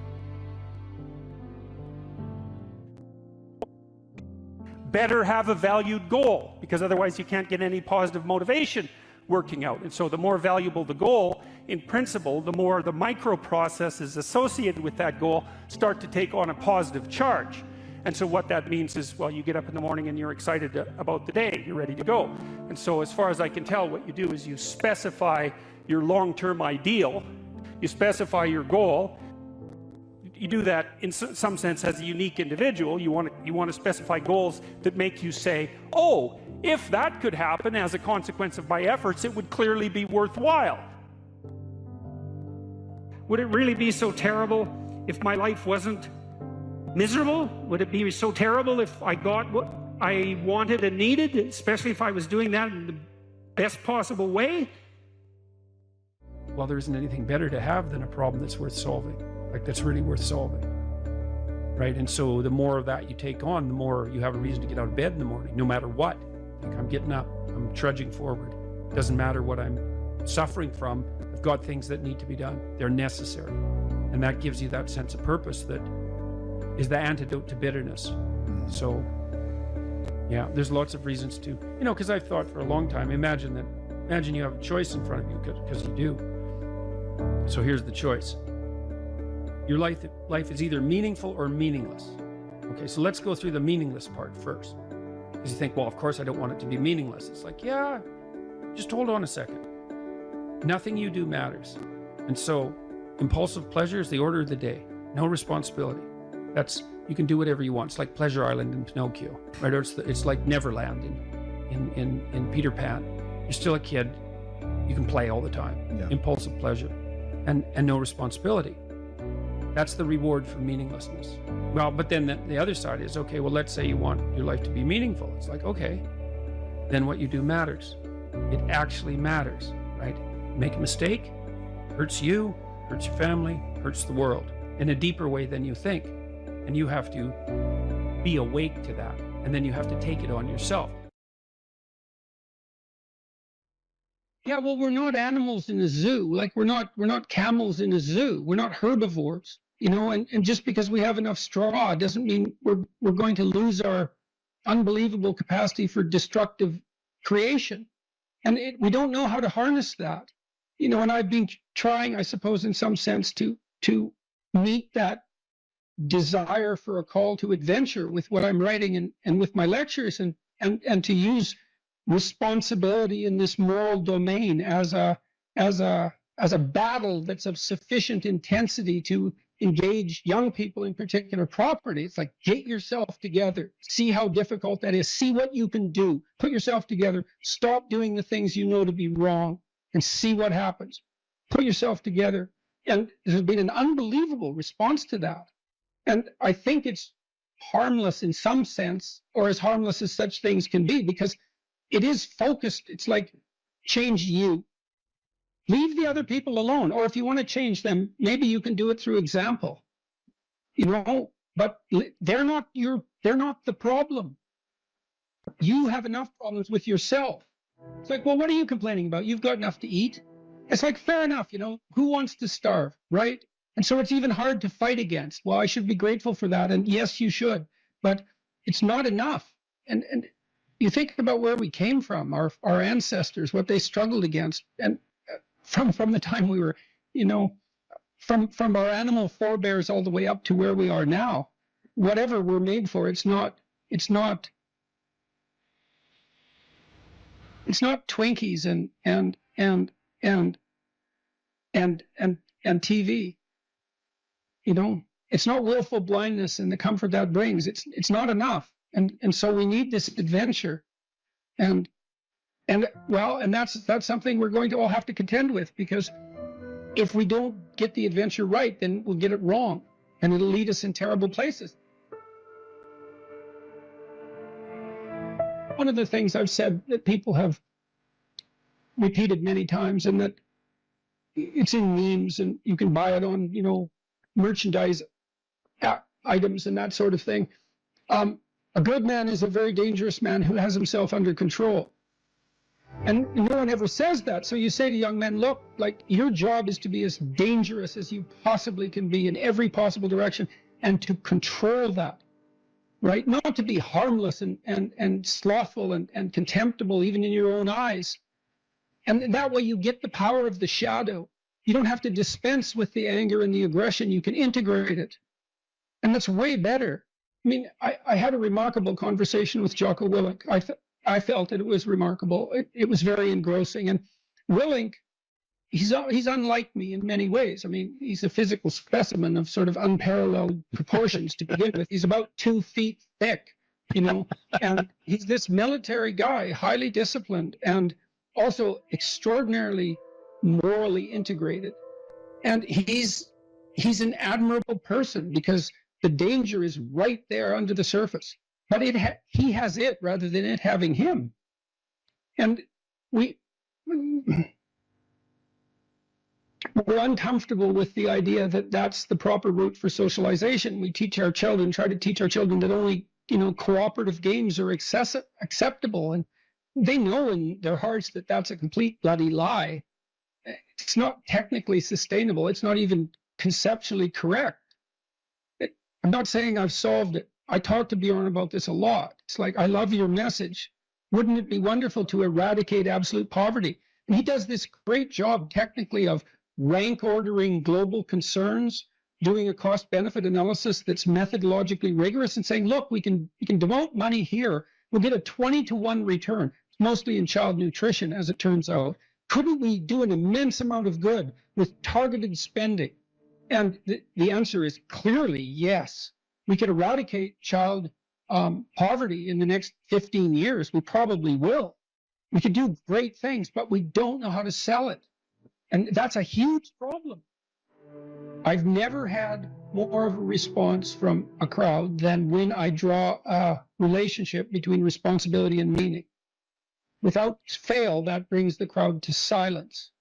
Better have a valued goal, because otherwise you can't get any positive motivation working out. And so the more valuable the goal, in principle, the more the micro processes associated with that goal start to take on a positive charge. And so what that means is, well, you get up in the morning and you're excited about the day, you're ready to go. And so as far as I can tell, what you do is you specify your long-term ideal, you specify your goal. You do that in some sense as a unique individual. You want to specify goals that make you say, oh, if that could happen as a consequence of my efforts, it would clearly be worthwhile. Would it really be so terrible if my life wasn't miserable? Would it be so terrible if I got what I wanted and needed, especially if I was doing that in the best possible way? Well, there isn't anything better to have than a problem that's worth solving, like that's really worth solving. right? And so the more of that you take on, the more you have a reason to get out of bed in the morning, no matter what. Like, I'm getting up, I'm trudging forward. Doesn't matter what I'm suffering from. I've got things that need to be done. They're necessary. And that gives you that sense of purpose that is the antidote to bitterness. So, yeah, there's lots of reasons to, because I've thought for a long time, imagine you have a choice in front of you, because you do. So here's the choice. Your life is either meaningful or meaningless. Okay, so let's go through the meaningless part first. Because you think, well, of course I don't want it to be meaningless. It's like, yeah, just hold on a second. Nothing you do matters. And so impulsive pleasure is the order of the day. No responsibility. You can do whatever you want. It's like Pleasure Island in Pinocchio, right? Or it's like Neverland in Peter Pan. You're still a kid. You can play all the time. Yeah. Impulsive pleasure and no responsibility. That's the reward for meaninglessness. Well, but then the other side is, okay, well, let's say you want your life to be meaningful. It's like, okay, then what you do matters. It actually matters, right? Make a mistake, hurts you, hurts your family, hurts the world in a deeper way than you think. And you have to be awake to that. And then you have to take it on yourself. Yeah, well, we're not animals in a zoo. Like, we're not camels in a zoo. We're not herbivores, and just because we have enough straw doesn't mean we're going to lose our unbelievable capacity for destructive creation. And we don't know how to harness that. And I've been trying, I suppose, in some sense to meet that desire for a call to adventure with what I'm writing and with my lectures and to use responsibility in this moral domain as a battle that's of sufficient intensity to engage young people in particular property. It's like, get yourself together, see how difficult that is, see what you can do, put yourself together, stop doing the things you know to be wrong, and see what happens. Put yourself together. And there's been an unbelievable response to that. And I think it's harmless in some sense, or as harmless as such things can be, because it is focused. It's like, change you. Leave the other people alone. Or if you want to change them, maybe you can do it through example. But they're not the problem. You have enough problems with yourself. It's like, well, what are you complaining about? You've got enough to eat. It's like, fair enough, who wants to starve, right? And so it's even hard to fight against. Well, I should be grateful for that. And yes, you should. But it's not enough. And you think about where we came from, our ancestors, what they struggled against. And from the time we were, from our animal forebears all the way up to where we are now, whatever we're made for, it's not Twinkies and TV. It's not willful blindness and the comfort that brings. It's not enough. And so we need this adventure. And that's something we're going to all have to contend with, because if we don't get the adventure right, then we'll get it wrong, and it'll lead us in terrible places. One of the things I've said that people have repeated many times, and that it's in memes, and you can buy it on, merchandise items and that sort of thing. A good man is a very dangerous man who has himself under control. And no one ever says that. So you say to young men, look, like, your job is to be as dangerous as you possibly can be in every possible direction, and to control that, right? Not to be harmless and slothful and contemptible even in your own eyes. And that way you get the power of the shadow. You don't have to dispense with the anger and the aggression. You can integrate it. And that's way better. I mean, I had a remarkable conversation with Jocko Willink. I felt that it was remarkable. It was very engrossing. And Willink, he's unlike me in many ways. I mean, he's a physical specimen of sort of unparalleled proportions to begin with. He's about 2 feet thick, and he's this military guy, highly disciplined, and also extraordinarily morally integrated. And he's an admirable person, because the danger is right there under the surface. But he has it rather than it having him. And we're uncomfortable with the idea that that's the proper route for socialization. We teach our children, try to teach our children that only, cooperative games are acceptable. And they know in their hearts that that's a complete bloody lie. It's not technically sustainable. It's not even conceptually correct. I'm not saying I've solved it. I talk to Bjorn about this a lot. It's like, I love your message. Wouldn't it be wonderful to eradicate absolute poverty? And he does this great job technically of rank ordering global concerns, doing a cost-benefit analysis that's methodologically rigorous and saying, look, we can devote money here. We'll get a 20-to-1 return, mostly in child nutrition, as it turns out. Couldn't we do an immense amount of good with targeted spending? And the answer is clearly yes. We could eradicate child poverty in the next 15 years. We probably will. We could do great things, but we don't know how to sell it. And that's a huge problem. I've never had more of a response from a crowd than when I draw a relationship between responsibility and meaning. Without fail, that brings the crowd to silence.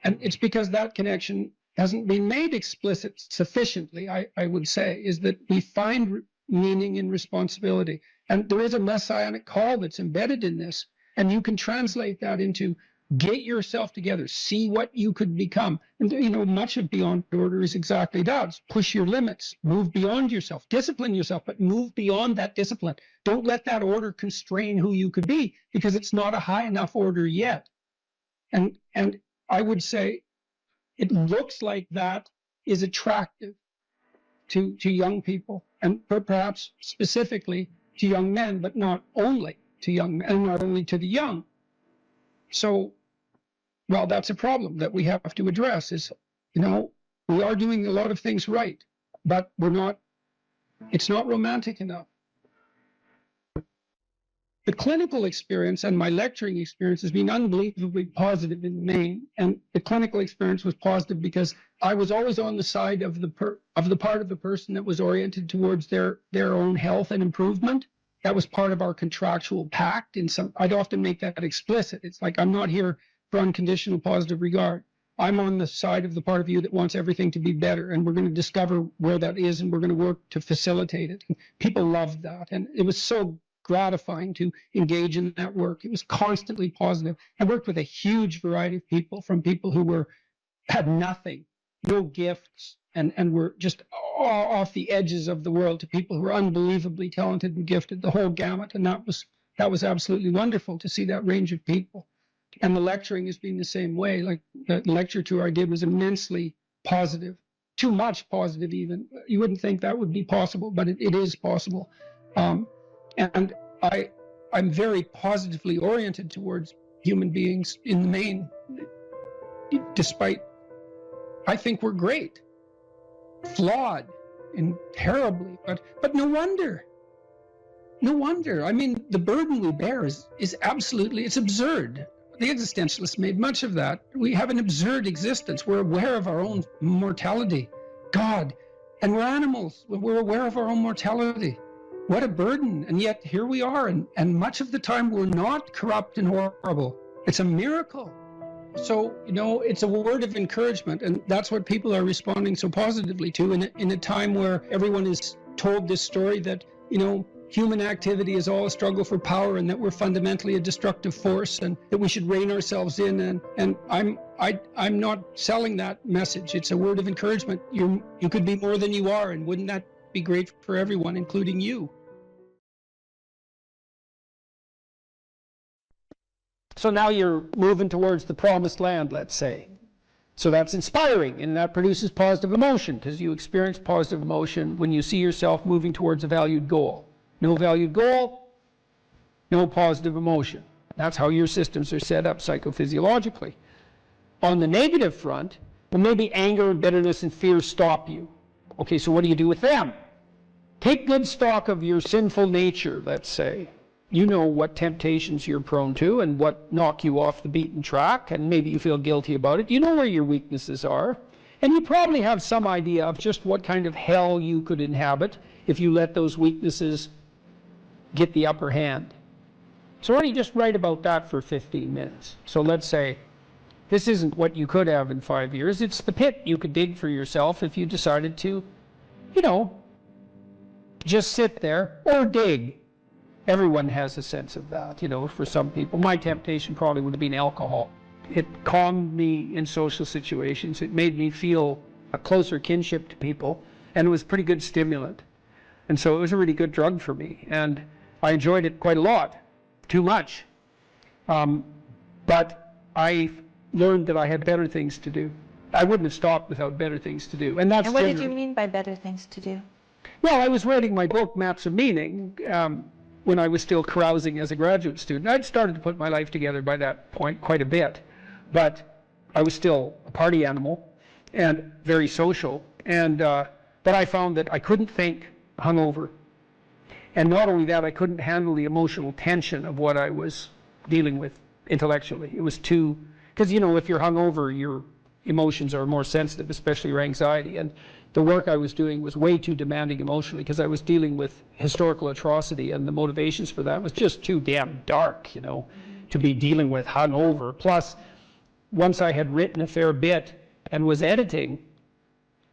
And it's because that connection hasn't been made explicit sufficiently, I would say, is that we find meaning in responsibility. And there is a messianic call that's embedded in this. And you can translate that into get yourself together, see what you could become. And, much of Beyond Order is exactly that. It's push your limits, move beyond yourself, discipline yourself, but move beyond that discipline. Don't let that order constrain who you could be, because it's not a high enough order yet. And I would say it looks like that is attractive to young people, and perhaps specifically to young men, but not only to young men, and not only to the young. So, well, that's a problem that we have to address is, we are doing a lot of things right, but it's not romantic enough. The clinical experience and my lecturing experience has been unbelievably positive in the main. And the clinical experience was positive because I was always on the side of the part of the person that was oriented towards their own health and improvement. That was part of our contractual pact. I'd often make that explicit. It's like, I'm not here for unconditional positive regard. I'm on the side of the part of you that wants everything to be better, and we're going to discover where that is, and we're going to work to facilitate it. And people loved that, and it was so gratifying to engage in that work. It was constantly positive. I worked with a huge variety of people, from people who had nothing, no gifts, and were just off the edges of the world, to people who were unbelievably talented and gifted, the whole gamut. And that was absolutely wonderful to see that range of people. And the lecturing has been the same way. Like the lecture tour I did was immensely positive, too much positive even. You wouldn't think that would be possible, but it is possible. And I'm very positively oriented towards human beings in the main, despite I think we're great, flawed and terribly, but no wonder. No wonder. I mean, the burden we bear is absolutely, it's absurd. The existentialists made much of that. We have an absurd existence. We're aware of our own mortality. God, and we're animals. We're aware of our own mortality. What a burden. And yet here we are. And much of the time we're not corrupt and horrible. It's a miracle. So, it's a word of encouragement. And that's what people are responding so positively to in a time where everyone is told this story that, human activity is all a struggle for power, and that we're fundamentally a destructive force, and that we should rein ourselves in. And I'm not selling that message. It's a word of encouragement. You could be more than you are, and wouldn't that be great for everyone, including you? So now you're moving towards the promised land, let's say. So that's inspiring, and that produces positive emotion, because you experience positive emotion when you see yourself moving towards a valued goal. No valued goal, no positive emotion. That's how your systems are set up psychophysiologically. On the negative front, well, maybe anger and bitterness and fear stop you. Okay, so what do you do with them? Take good stock of your sinful nature, let's say. You know what temptations you're prone to and what knock you off the beaten track, and maybe you feel guilty about it. You know where your weaknesses are, and you probably have some idea of just what kind of hell you could inhabit if you let those weaknesses get the upper hand. So why don't you just write about that for 15 minutes? So let's say This isn't what you could have in 5 years. It's the pit you could dig for yourself if you decided to, you know, just sit there or dig. Everyone has a sense of that, you know, for some people. My temptation probably would have been alcohol. It calmed me in social situations. It made me feel a closer kinship to people, and it was a pretty good stimulant. And so it was a really good drug for me, and I enjoyed it quite a lot, too much. But I learned that I had better things to do. I wouldn't have stopped without better things to do. And that's And what did you mean by better things to do? Well, I was writing my book, Maps of Meaning, when I was still carousing as a graduate student. I'd started to put my life together by that point quite a bit, but I was still a party animal and very social. And but I found that I couldn't think hungover. And not only that, I couldn't handle the emotional tension of what I was dealing with intellectually. It was too, because you know, if you're hungover, your emotions are more sensitive, especially your anxiety. And the work I was doing was way too demanding emotionally because I was dealing with historical atrocity, and the motivations for that was just too damn dark, you know, to be dealing with hungover. Plus, once I had written a fair bit and was editing,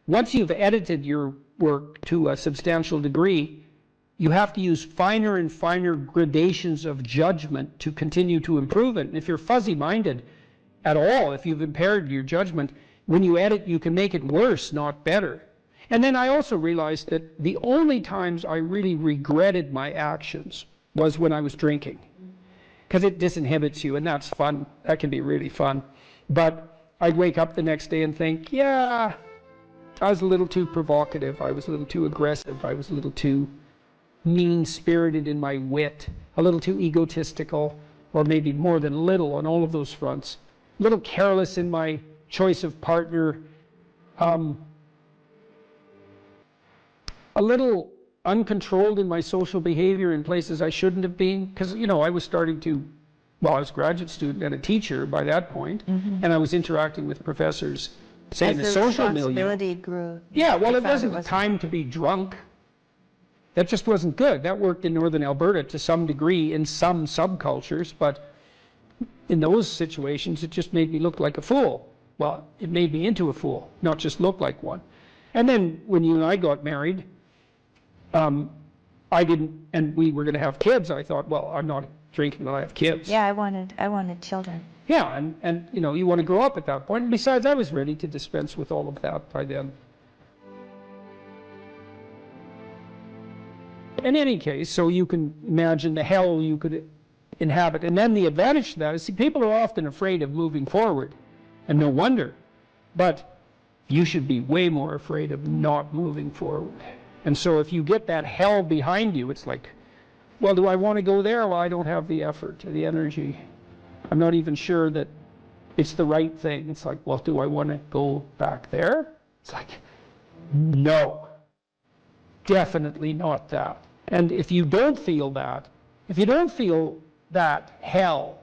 once you've edited your work to a substantial degree, you have to use finer and finer gradations of judgment to continue to improve it. And if you're fuzzy-minded at all, if you've impaired your judgment, when you edit, you can make it worse, not better. And then I also realized that the only times I really regretted my actions was when I was drinking, because it disinhibits you, and that's fun. That can be really fun. But I'd wake up the next day and think, yeah, I was a little too provocative. I was a little too aggressive. I was a little too mean-spirited in my wit, a little too egotistical, or maybe more than a little on all of those fronts. A little careless in my choice of partner, a little uncontrolled in my social behavior in places I shouldn't have been, because, you know, I was starting to, well, I was a graduate student and a teacher by that point, and I was interacting with professors, say, in the social milieu. Responsibility grew. Yeah, well, it wasn't the time to be drunk. That just wasn't good. That worked in northern Alberta to some degree in some subcultures, but in those situations, it just made me look like a fool. Well, it made me into a fool, not just look like one. And then when you and I got married, I didn't, and we were going to have kids. I thought, well, I'm not drinking when I have kids. Yeah, I wanted children. Yeah, and you know, you want to grow up at that point. And besides, I was ready to dispense with all of that by then. In any case, so you can imagine the hell you could inhabit. And then the advantage to that is, see, people are often afraid of moving forward, and no wonder. But you should be way more afraid of not moving forward. And so if you get that hell behind you, it's like, well, do I want to go there? Well, I don't have the effort or the energy. I'm not even sure that it's the right thing. It's like, well, do I want to go back there? It's like, no, definitely not that. And if you don't feel that, hell,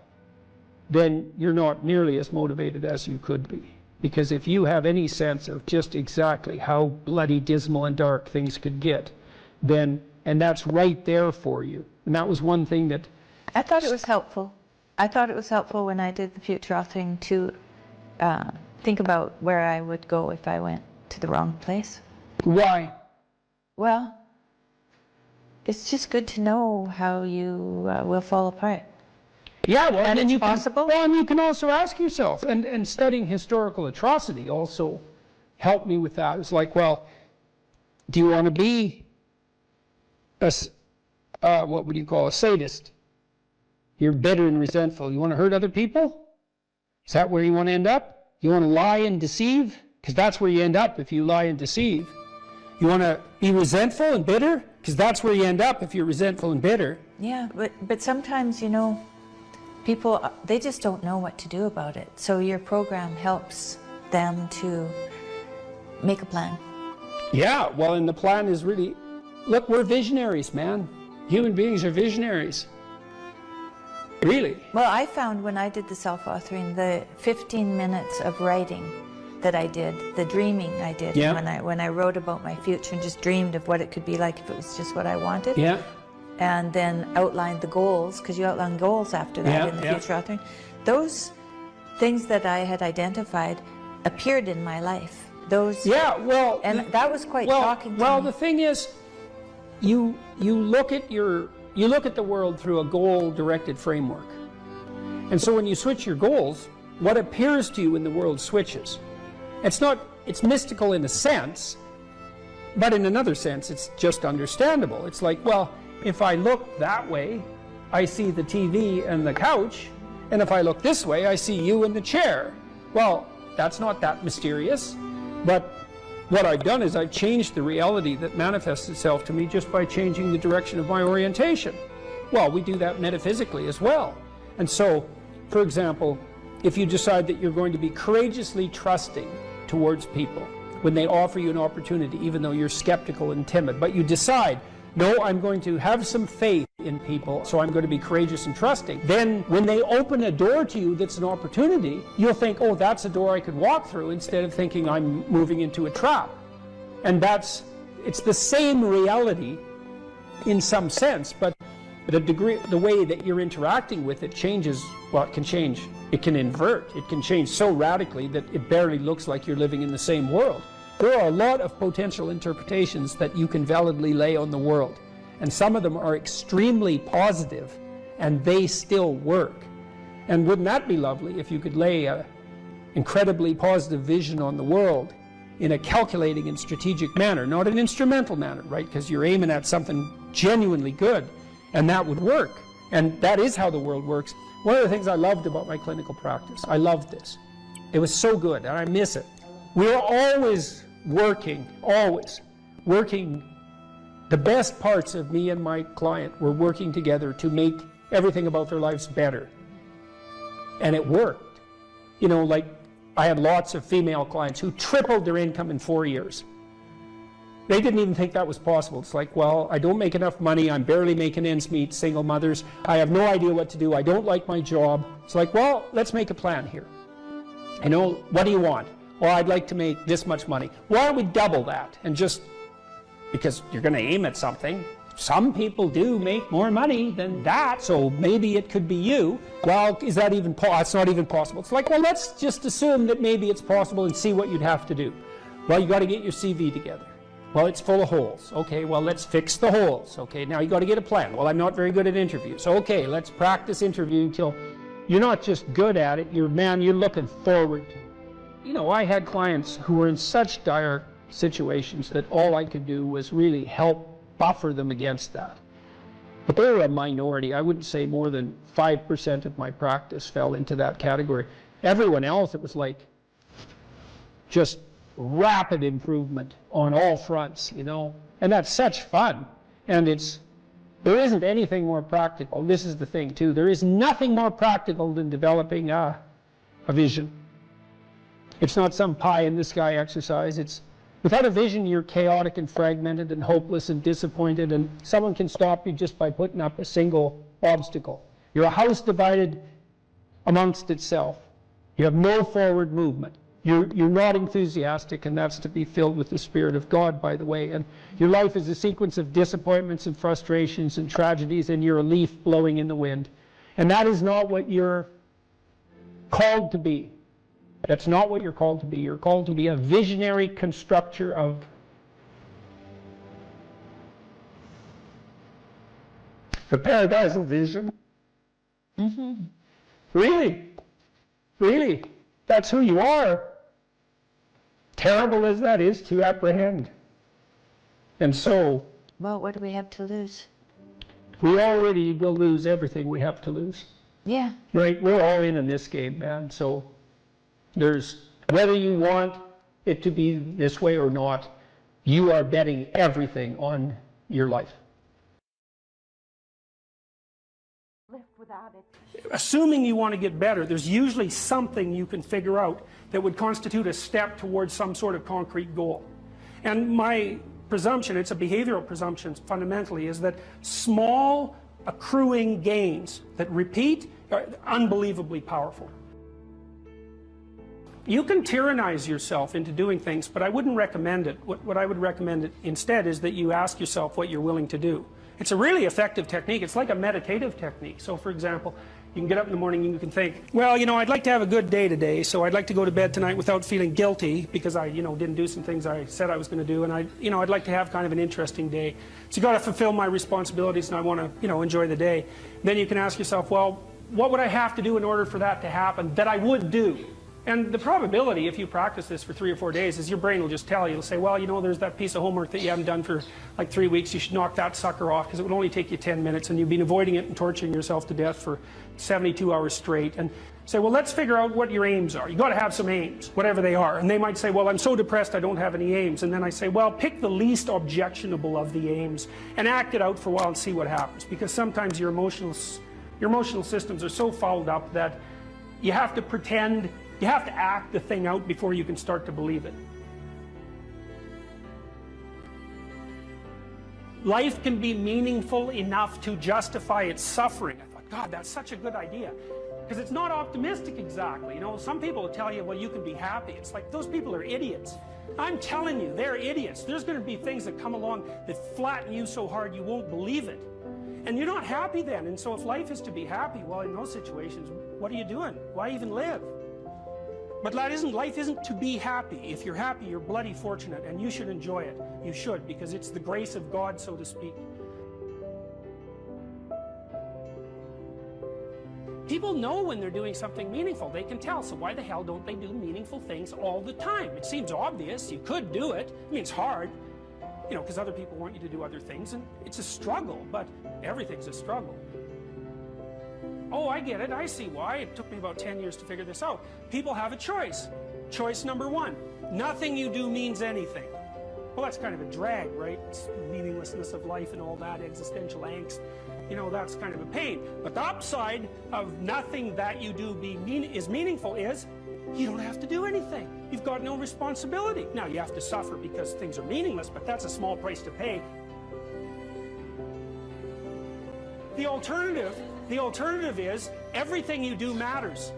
then you're not nearly as motivated as you could be. Because if you have any sense of just exactly how bloody dismal and dark things could get, then, and that's right there for you. And that was one thing that... I thought it was helpful. I thought it was helpful when I did the future authoring to think about where I would go if I went to the wrong place. Why? Well, it's just good to know how you will fall apart. Yeah, well, and it's possible. Well, and you can also ask yourself, and studying historical atrocity also helped me with that. It's like, well, do you want to be a, what would you call a sadist? You're bitter and resentful. You want to hurt other people? Is that where you want to end up? You want to lie and deceive? Because that's where you end up if you lie and deceive. You want to be resentful and bitter? Because that's where you end up if you're resentful and bitter. Yeah, but sometimes, you know, people, they just don't know what to do about it. So your program helps them to make a plan. Yeah, well, and the plan is really, look, we're visionaries, man. Human beings are visionaries. Really. Well, I found when I did the self-authoring, the 15 minutes of writing that I did, the dreaming I did, yeah. when I wrote about my future and just dreamed of what it could be like if it was just what I wanted. Yeah. And then outlined the goals, because you outline goals after that in the future authoring. things that I had identified appeared in my life. Those, Yeah, well, and that was quite shocking to well, me. the thing is, you look at the world through a goal-directed framework, and so when you switch your goals, what appears to you in the world switches. It's mystical in a sense, but in another sense, it's just understandable. It's like, well, if I look that way, I see the TV and the couch, and if I look this way, I see you in the chair. Well, that's not that mysterious, but what I've done is I've changed the reality that manifests itself to me just by changing the direction of my orientation. Well, we do that metaphysically as well. And so, for example, if you decide that you're going to be courageously trusting towards people when they offer you an opportunity, even though you're skeptical and timid, but you decide, no, I'm going to have some faith in people, so I'm going to be courageous and trusting. Then when they open a door to you that's an opportunity, you'll think, oh, that's a door I could walk through, instead of thinking I'm moving into a trap. And it's the same reality in some sense, but the way that you're interacting with it changes. Well, it can change. It can invert. It can change so radically that it barely looks like you're living in the same world. There are a lot of potential interpretations that you can validly lay on the world, and some of them are extremely positive, and they still work. And wouldn't that be lovely if you could lay an incredibly positive vision on the world in a calculating and strategic manner, not an instrumental manner, right? Because you're aiming at something genuinely good, and that would work. And that is how the world works. One of the things I loved about my clinical practice, I loved this. It was so good, and I miss it. We're always working. The best parts of me and my client were working together to make everything about their lives better. And it worked. You know, like, I had lots of female clients who tripled their income in 4 years. They didn't even think that was possible. It's like, well, I don't make enough money, I'm barely making ends meet, single mothers, I have no idea what to do, I don't like my job. It's like, well, let's make a plan here. You know, what do you want? Well, I'd like to make this much money. Why don't we double that? And just, because you're going to aim at something. Some people do make more money than that, so maybe it could be you. Well, is that even possible? It's not even possible. It's like, well, let's just assume that maybe it's possible and see what you'd have to do. Well, you got to get your CV together. Well, it's full of holes. Okay, well, let's fix the holes. Okay, now you got to get a plan. Well, I'm not very good at interviews. Okay, let's practice interviewing till you're not just good at it, you're looking forward to it. You know, I had clients who were in such dire situations that all I could do was really help buffer them against that. But they were a minority. I wouldn't say more than 5% of my practice fell into that category. Everyone else, it was like just rapid improvement on all fronts, you know. And that's such fun. And there isn't anything more practical. This is the thing, too. There is nothing more practical than developing a vision. It's not some pie-in-the-sky exercise. Without a vision, you're chaotic and fragmented and hopeless and disappointed, and someone can stop you just by putting up a single obstacle. You're a house divided amongst itself. You have no forward movement. You're not enthusiastic, and that's to be filled with the Spirit of God, by the way. And your life is a sequence of disappointments and frustrations and tragedies, and you're a leaf blowing in the wind. And that is not what you're called to be. That's not what you're called to be. You're called to be a visionary constructor of the paradisal vision. Mm-hmm. Really, that's who you are. Terrible as that is to apprehend. And so, Well, what do we have to lose? we already will lose everything we have to lose. Yeah. Right? We're all in this game, man. So there's, whether you want it to be this way or not, you are betting everything on your life. Assuming you want to get better, there's usually something you can figure out that would constitute a step towards some sort of concrete goal. And my presumption, it's a behavioral presumption fundamentally, is that small accruing gains that repeat are unbelievably powerful. You can tyrannize yourself into doing things, but I wouldn't recommend it. What I would recommend instead is that you ask yourself what you're willing to do. It's a really effective technique. It's like a meditative technique. So, for example, You can get up in the morning and you can think, well, you know, I'd like to have a good day today, so I'd like to go to bed tonight without feeling guilty because I, you know, didn't do some things I said I was going to do, and I'd like to have kind of an interesting day. So you got to fulfill my responsibilities, and I want to, you know, enjoy the day. Then you can ask yourself, well, what would I have to do in order for that to happen that I would do? And the probability, if you practice this for 3 or 4 days, is your brain will just tell you. It'll say, well, you know, there's that piece of homework that you haven't done for like 3 weeks. You should knock that sucker off because it would only take you 10 minutes and you've been avoiding it and torturing yourself to death for 72 hours straight. And say, well, let's figure out what your aims are. You got to have some aims, whatever they are. And they might say, well, I'm so depressed I don't have any aims. And then I say, well, pick the least objectionable of the aims and act it out for a while and see what happens. Because sometimes your emotional systems are so fouled up that you have to pretend. You have to act the thing out before you can start to believe it. Life can be meaningful enough to justify its suffering. I thought, God, that's such a good idea. Because it's not optimistic exactly. You know, some people will tell you, well, you can be happy. It's like, those people are idiots. I'm telling you, they're idiots. There's going to be things that come along that flatten you so hard you won't believe it. And you're not happy then. And so if life is to be happy, well, in those situations, what are you doing? Why even live? But life isn't to be happy. If you're happy, you're bloody fortunate, and you should enjoy it. You should, because it's the grace of God, so to speak. People know when they're doing something meaningful. They can tell, so why the hell don't they do meaningful things all the time? It seems obvious. You could do it. I mean, it's hard, you know, because other people want you to do other things, and it's a struggle, but everything's a struggle. Oh, I get it. I see why. It took me about 10 years to figure this out. People have a choice. Choice number one, nothing you do means anything. Well, that's kind of a drag, right? It's meaninglessness of life and all that, existential angst. You know, that's kind of a pain. But the upside of nothing that you do is meaningful is you don't have to do anything. You've got no responsibility. Now, you have to suffer because things are meaningless, but that's a small price to pay. The alternative is everything you do matters.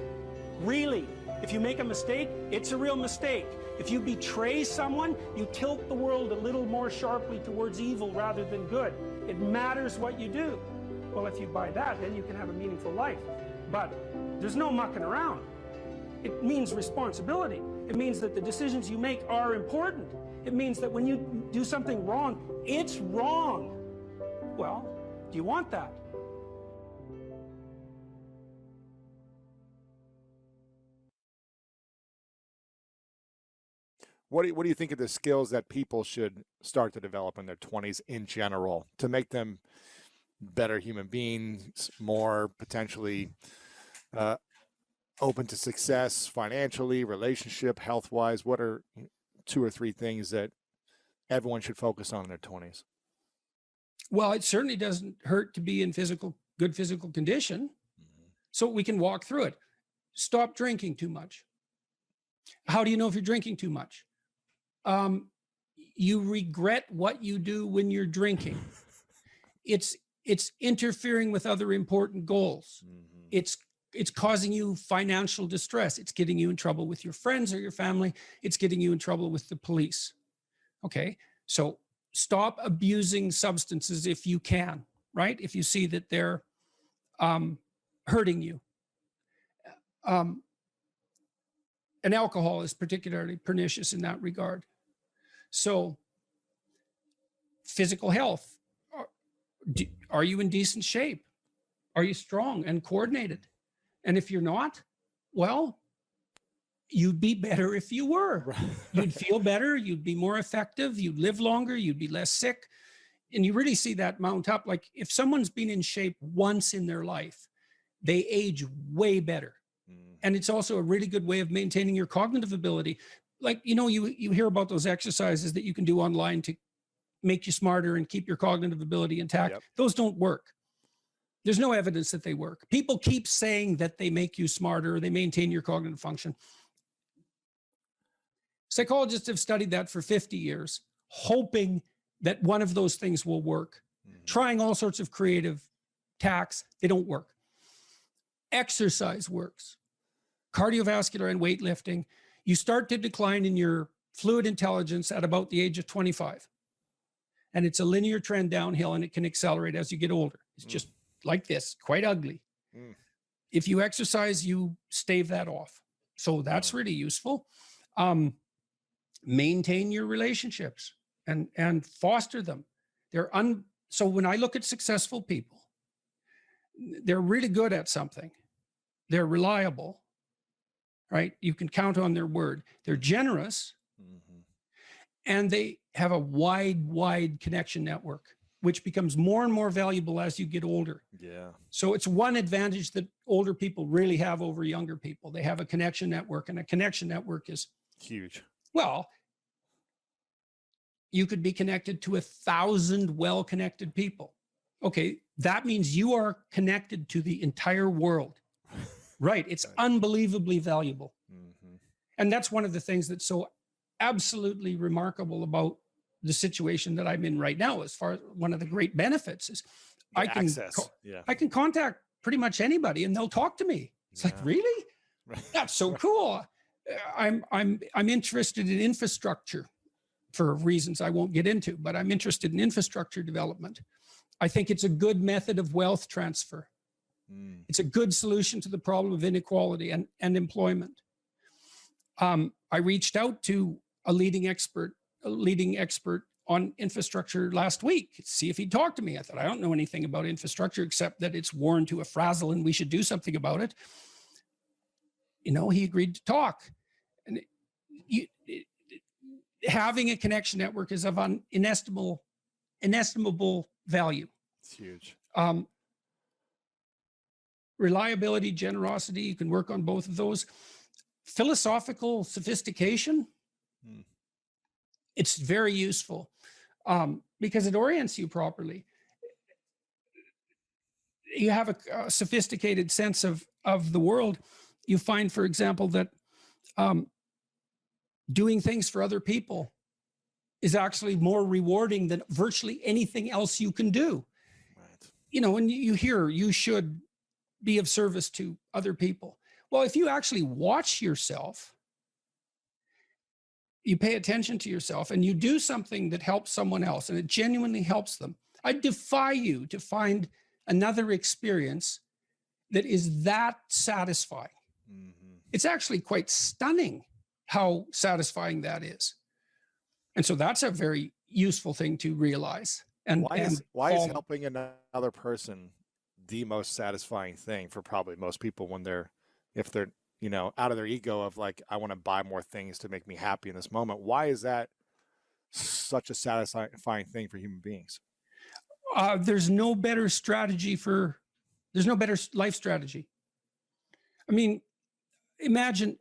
Really. If you make a mistake, it's a real mistake. If you betray someone, you tilt the world a little more sharply towards evil rather than good. It matters what you do. Well, if you buy that, then you can have a meaningful life. But there's no mucking around. It means responsibility. It means that the decisions you make are important. It means that when you do something wrong, it's wrong. Well, do you want that? What do you think of the skills that people should start to develop in their 20s in general to make them better human beings, more potentially open to success financially, relationship, health-wise? What are 2 or 3 things that everyone should focus on in their 20s? Well, it certainly doesn't hurt to be in good physical condition. So we can walk through it. Stop drinking too much. How do you know if you're drinking too much? You regret what you do when you're drinking. It's interfering with other important goals. It's causing you financial distress. It's getting you in trouble with your friends or your family. It's getting you in trouble with the police. Okay, so stop abusing substances if you can, right? If you see that they're hurting you. And alcohol is particularly pernicious in that regard. So physical health, are you in decent shape? Are you strong and coordinated? And if you're not, well, you'd be better if you were. You'd feel better, you'd be more effective, you'd live longer, you'd be less sick. And you really see that mount up. Like if someone's been in shape once in their life, they age way better. And it's also a really good way of maintaining your cognitive ability. Like, you know, you hear about those exercises that you can do online to make you smarter and keep your cognitive ability intact. Yep. Those don't work. There's no evidence that they work. People keep saying that they make you smarter, they maintain your cognitive function. Psychologists have studied that for 50 years, hoping that one of those things will work. Trying all sorts of creative tacks, they don't work. Exercise works. Cardiovascular and weightlifting, you start to decline in your fluid intelligence at about the age of 25. And it's a linear trend downhill, and it can accelerate as you get older. It's just like this, quite ugly. If you exercise, you stave that off. So that's really useful. Maintain your relationships and foster them. So when I look at successful people, they're really good at something. They're reliable, right? You can count on their word. They're generous, and they have a wide connection network, which becomes more and more valuable as you get older. Yeah. So it's one advantage that older people really have over younger people. They have a connection network, and a connection network is Huge. well, you could be connected to 1,000 well-connected people. Okay, that means you are connected to the entire world. Right, it's unbelievably valuable. And that's one of the things that's so absolutely remarkable about the situation that I'm in right now. As far as one of the great benefits is I can contact pretty much anybody and they'll talk to me. It's like, really? That's so cool. I'm interested in infrastructure for reasons I won't get into, but I'm interested in infrastructure development. I think it's a good method of wealth transfer. It's a good solution to the problem of inequality and employment. I reached out to a leading expert on infrastructure last week to see if he'd talk to me. I thought, I don't know anything about infrastructure except that it's worn to a frazzle and we should do something about it. You know, he agreed to talk. And having a connection network is of inestimable value. It's huge. Reliability, generosity, you can work on both of those. Philosophical sophistication, it's very useful because it orients you properly. You have a sophisticated sense of the world. You find, for example, that doing things for other people is actually more rewarding than virtually anything else you can do. Right. You know, and you hear you should be of service to other people. Well, if you actually watch yourself, you pay attention to yourself and you do something that helps someone else and it genuinely helps them, I defy you to find another experience that is that satisfying. It's actually quite stunning how satisfying that is. And so that's a very useful thing to realize. And why is helping another person the most satisfying thing for probably most people if they're, you know, out of their ego of like, I want to buy more things to make me happy in this moment? Why is that such a satisfying thing for human beings? There's no better life strategy. I mean, imagine,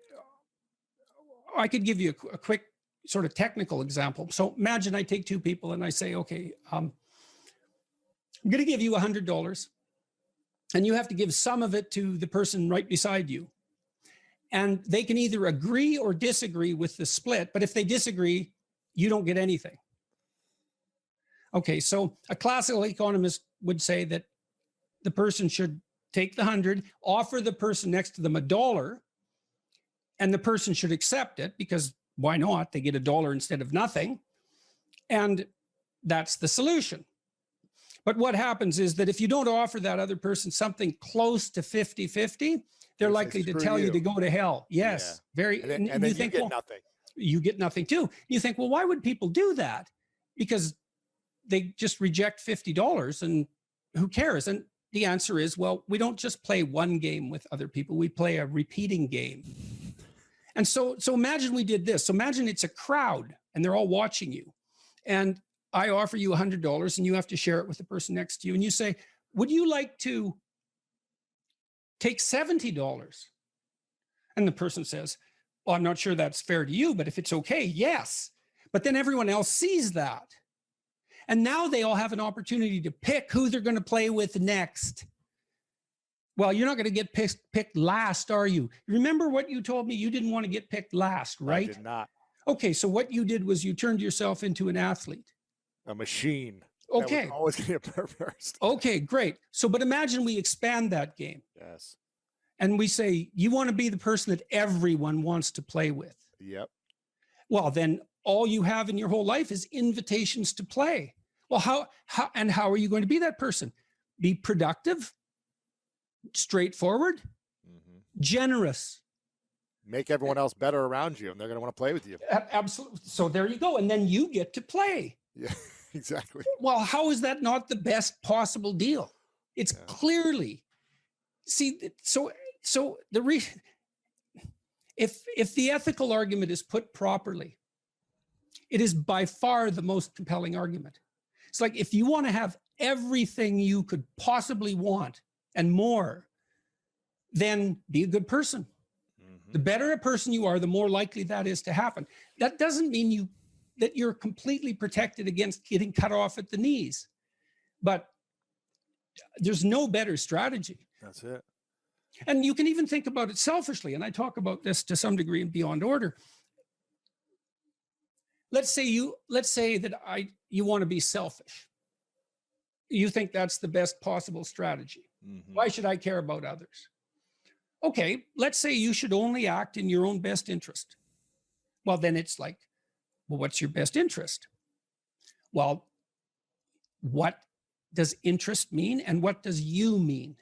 I could give you a quick sort of technical example. So imagine I take two people and I say, okay, I'm going to give you $100 and you have to give some of it to the person right beside you. And they can either agree or disagree with the split, but if they disagree, you don't get anything. Okay, so a classical economist would say that the person should take the 100, offer the person next to them $1, and the person should accept it because why not? They get $1 instead of nothing. And that's the solution. But what happens is that if you don't offer that other person something close to 50-50, they're likely to tell you to go to hell. Yes, very. And then you get nothing. You get nothing too. You think, well, why would people do that? Because they just reject $50 and who cares? And the answer is, well, we don't just play one game with other people. We play a repeating game. And so imagine we did this. So imagine it's a crowd and they're all watching you. And I offer you $100 and you have to share it with the person next to you. And you say, would you like to take $70? And the person says, well, I'm not sure that's fair to you, but if it's okay, yes. But then everyone else sees that. And now they all have an opportunity to pick who they're going to play with next. Well, you're not going to get picked last, are you? Remember what you told me? You didn't want to get picked last, right? I did not. Okay, so what you did was you turned yourself into an athlete. A machine. Okay. Always get first. Okay, great. So, but imagine we expand that game. Yes. And we say, you want to be the person that everyone wants to play with. Yep. Well, then all you have in your whole life is invitations to play. Well, how are you going to be that person? Be productive, straightforward, generous. Make everyone else better around you, and they're going to want to play with you. Absolutely. So there you go. And then you get to play. Yeah, exactly. Well, how is that not the best possible deal? It's clearly, see, so if the ethical argument is put properly, it is by far the most compelling argument. It's like, if you want to have everything you could possibly want and more, then be a good person. The better a person you are, the more likely that is to happen. That doesn't mean that you're completely protected against getting cut off at the knees, but there's no better strategy. That's it. And you can even think about it selfishly. And I talk about this to some degree in Beyond Order. Let's say that you want to be selfish. You think that's the best possible strategy. Why should I care about others? Okay, let's say you should only act in your own best interest. Well, then it's like, well, what's your best interest? Well, what does interest mean and what does you mean?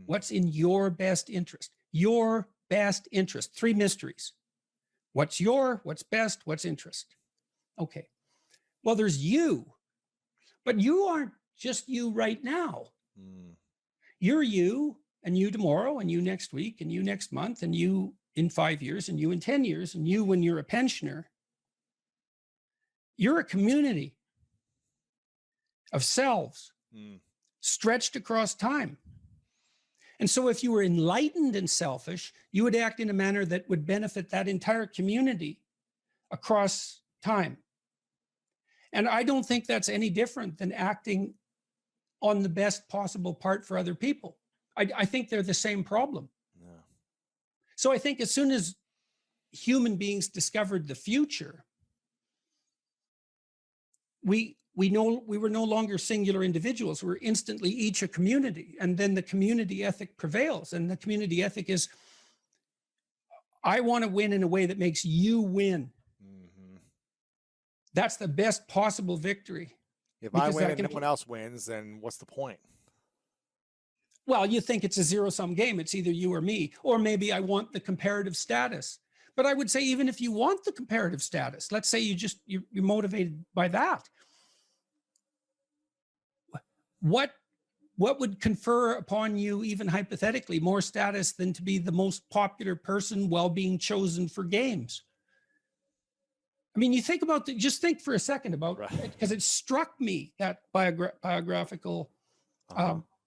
What's in your best interest? Your best interest. 3 mysteries. What's best, what's interest? Okay. Well, there's you, but you aren't just you right now. You're you, and you tomorrow, and you next week, and you next month, and you in 5 years, and you in 10 years, and you when you're a pensioner. You're a community of selves stretched across time. And so if you were enlightened and selfish, you would act in a manner that would benefit that entire community across time. And I don't think that's any different than acting on the best possible part for other people. I think they're the same problem. So I think as soon as human beings discovered the future, we were no longer singular individuals. We're instantly each a community. And then the community ethic prevails. And the community ethic is, I want to win in a way that makes you win. That's the best possible victory. If I win and no one else wins, then what's the point? Well, you think it's a zero-sum game. It's either you or me, or maybe I want the comparative status. But I would say, even if you want the comparative status, let's say you're motivated by that. What would confer upon you, even hypothetically, more status than to be the most popular person while being chosen for games? I mean, you think about just think for a second about, because it struck me, that biographical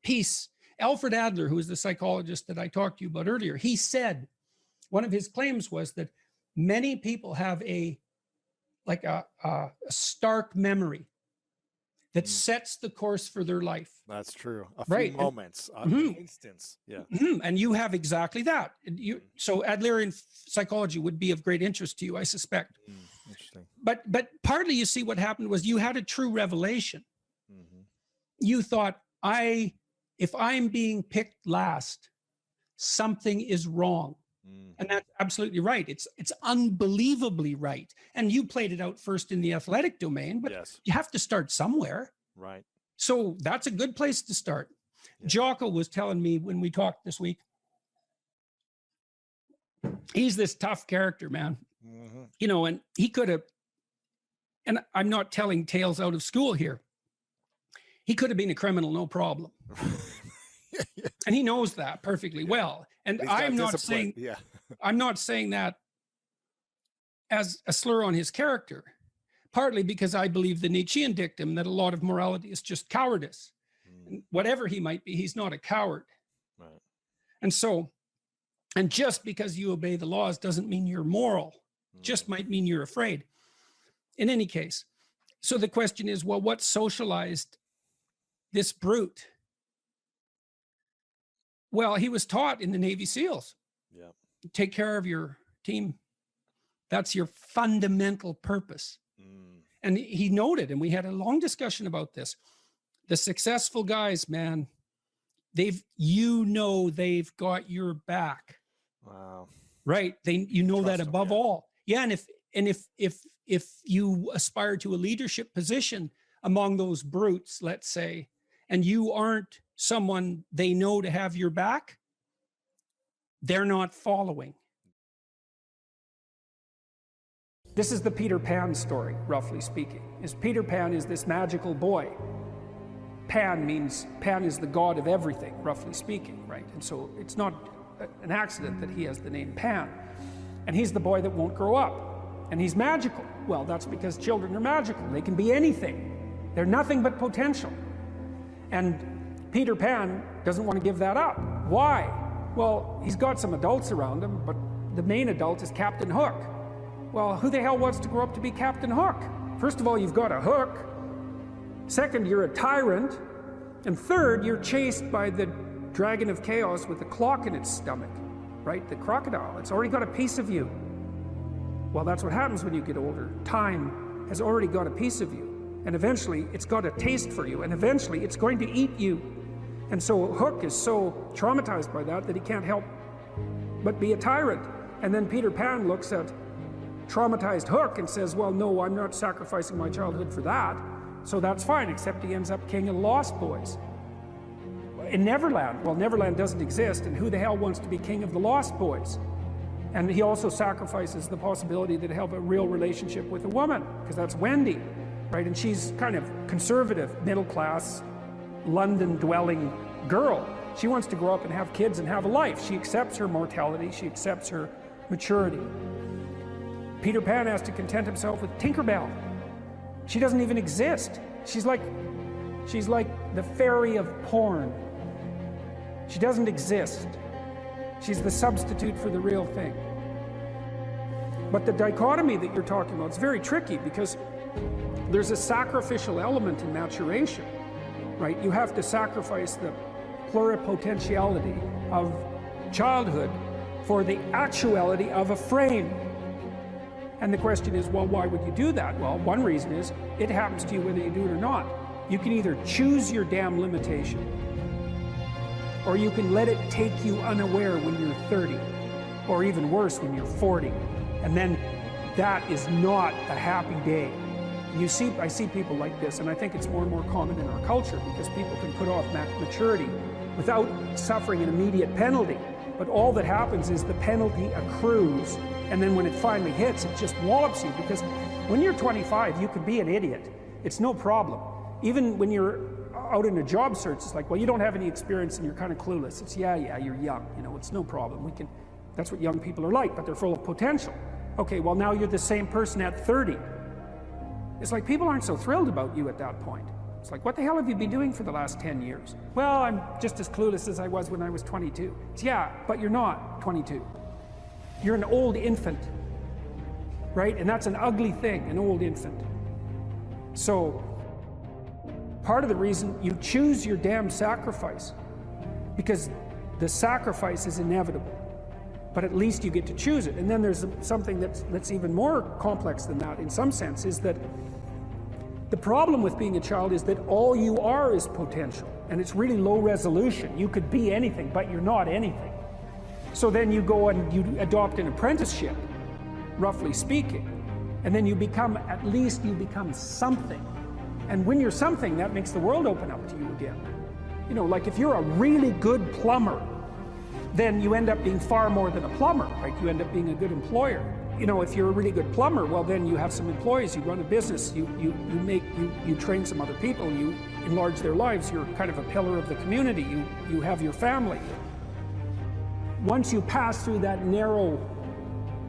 piece. Alfred Adler, who is the psychologist that I talked to you about earlier, he said one of his claims was that many people have a stark memory that sets the course for their life. That's true. A few moments, an instance. Yeah. And you have exactly that. So Adlerian psychology would be of great interest to you, I suspect. Interesting. But partly, you see, what happened was you had a true revelation. You thought, if I'm being picked last, something is wrong. And that's absolutely right. It's unbelievably right. And you played it out first in the athletic domain, but you have to start somewhere. Right. So that's a good place to start. Jocko was telling me when we talked this week, he's this tough character, man. You know, and he could have, and I'm not telling tales out of school here, he could have been a criminal, no problem. And he knows that perfectly well. And I'm not saying, I'm not saying that as a slur on his character, partly because I believe the Nietzschean dictum that a lot of morality is just cowardice. And whatever he might be, he's not a coward. Right. And so, and just because you obey the laws doesn't mean you're moral, just might mean you're afraid. In any case, so the question is, well, what socialized this brute? Well, he was taught in the Navy SEALs. Take care of your team. That's your fundamental purpose. And he noted, and we had a long discussion about this, the successful guys, man, they've got your back. Wow. Right. That above all. Yeah. And if you aspire to a leadership position among those brutes, let's say, and you aren't someone they know to have your back, they're not following. This is the Peter Pan story, roughly speaking. Peter Pan is this magical boy. Pan is the god of everything, roughly speaking, right? And so it's not an accident that he has the name Pan. And he's the boy that won't grow up. And he's magical. Well, that's because children are magical. They can be anything. They're nothing but potential. And Peter Pan doesn't want to give that up. Why? Well, he's got some adults around him, but the main adult is Captain Hook. Well, who the hell wants to grow up to be Captain Hook? First of all, you've got a hook. Second, you're a tyrant. And third, you're chased by the dragon of chaos with a clock in its stomach, right? The crocodile. It's already got a piece of you. Well, that's what happens when you get older. Time has already got a piece of you. And eventually, it's got a taste for you. And eventually, it's going to eat you. And so Hook is so traumatized by that he can't help but be a tyrant. And then Peter Pan looks at traumatized Hook and says, well, no, I'm not sacrificing my childhood for that. So that's fine, except he ends up king of the Lost Boys. In Neverland, well, Neverland doesn't exist, and who the hell wants to be king of the Lost Boys? And he also sacrifices the possibility that he'll have a real relationship with a woman, because that's Wendy, right? And she's kind of conservative, middle-class, London-dwelling girl. She wants to grow up and have kids and have a life. She accepts her mortality, she accepts her maturity. Peter Pan has to content himself with Tinkerbell. She doesn't even exist. She's like the fairy of porn. She doesn't exist. She's the substitute for the real thing. But the dichotomy that you're talking about is very tricky, because there's a sacrificial element in maturation, right? You have to sacrifice the pluripotentiality of childhood for the actuality of a frame. And the question is, well, why would you do that? Well, one reason is it happens to you whether you do it or not. You can either choose your damn limitation, or you can let it take you unaware when you're 30, or even worse, when you're 40. And then that is not a happy day. I see people like this, and I think it's more and more common in our culture, because people can put off maturity without suffering an immediate penalty. But all that happens is the penalty accrues, and then when it finally hits, it just wallops you. Because when you're 25, you could be an idiot. It's no problem. Even when you're out in a job search, it's like, well, you don't have any experience and you're kind of clueless. It's, yeah, you're young. It's no problem. That's what young people are like, but they're full of potential. Okay, well, now you're the same person at 30. It's like people aren't so thrilled about you at that point. It's like, what the hell have you been doing for the last 10 years? Well, I'm just as clueless as I was when I was 22. It's, yeah, but you're not 22. You're an old infant, right? And that's an ugly thing, an old infant. So, part of the reason you choose your damn sacrifice, because the sacrifice is inevitable, but at least you get to choose it. And then there's something that's even more complex than that in some sense, is that the problem with being a child is that all you are is potential, and it's really low resolution. You could be anything, but you're not anything. So then you go and you adopt an apprenticeship, roughly speaking, and then at least you become something. And when you're something, that makes the world open up to you again. Like if you're a really good plumber, then you end up being far more than a plumber, right? You end up being a good employer. If you're a really good plumber, well, then you have some employees, you run a business, you train some other people, you enlarge their lives, you're kind of a pillar of the community, you have your family. Once you pass through that narrow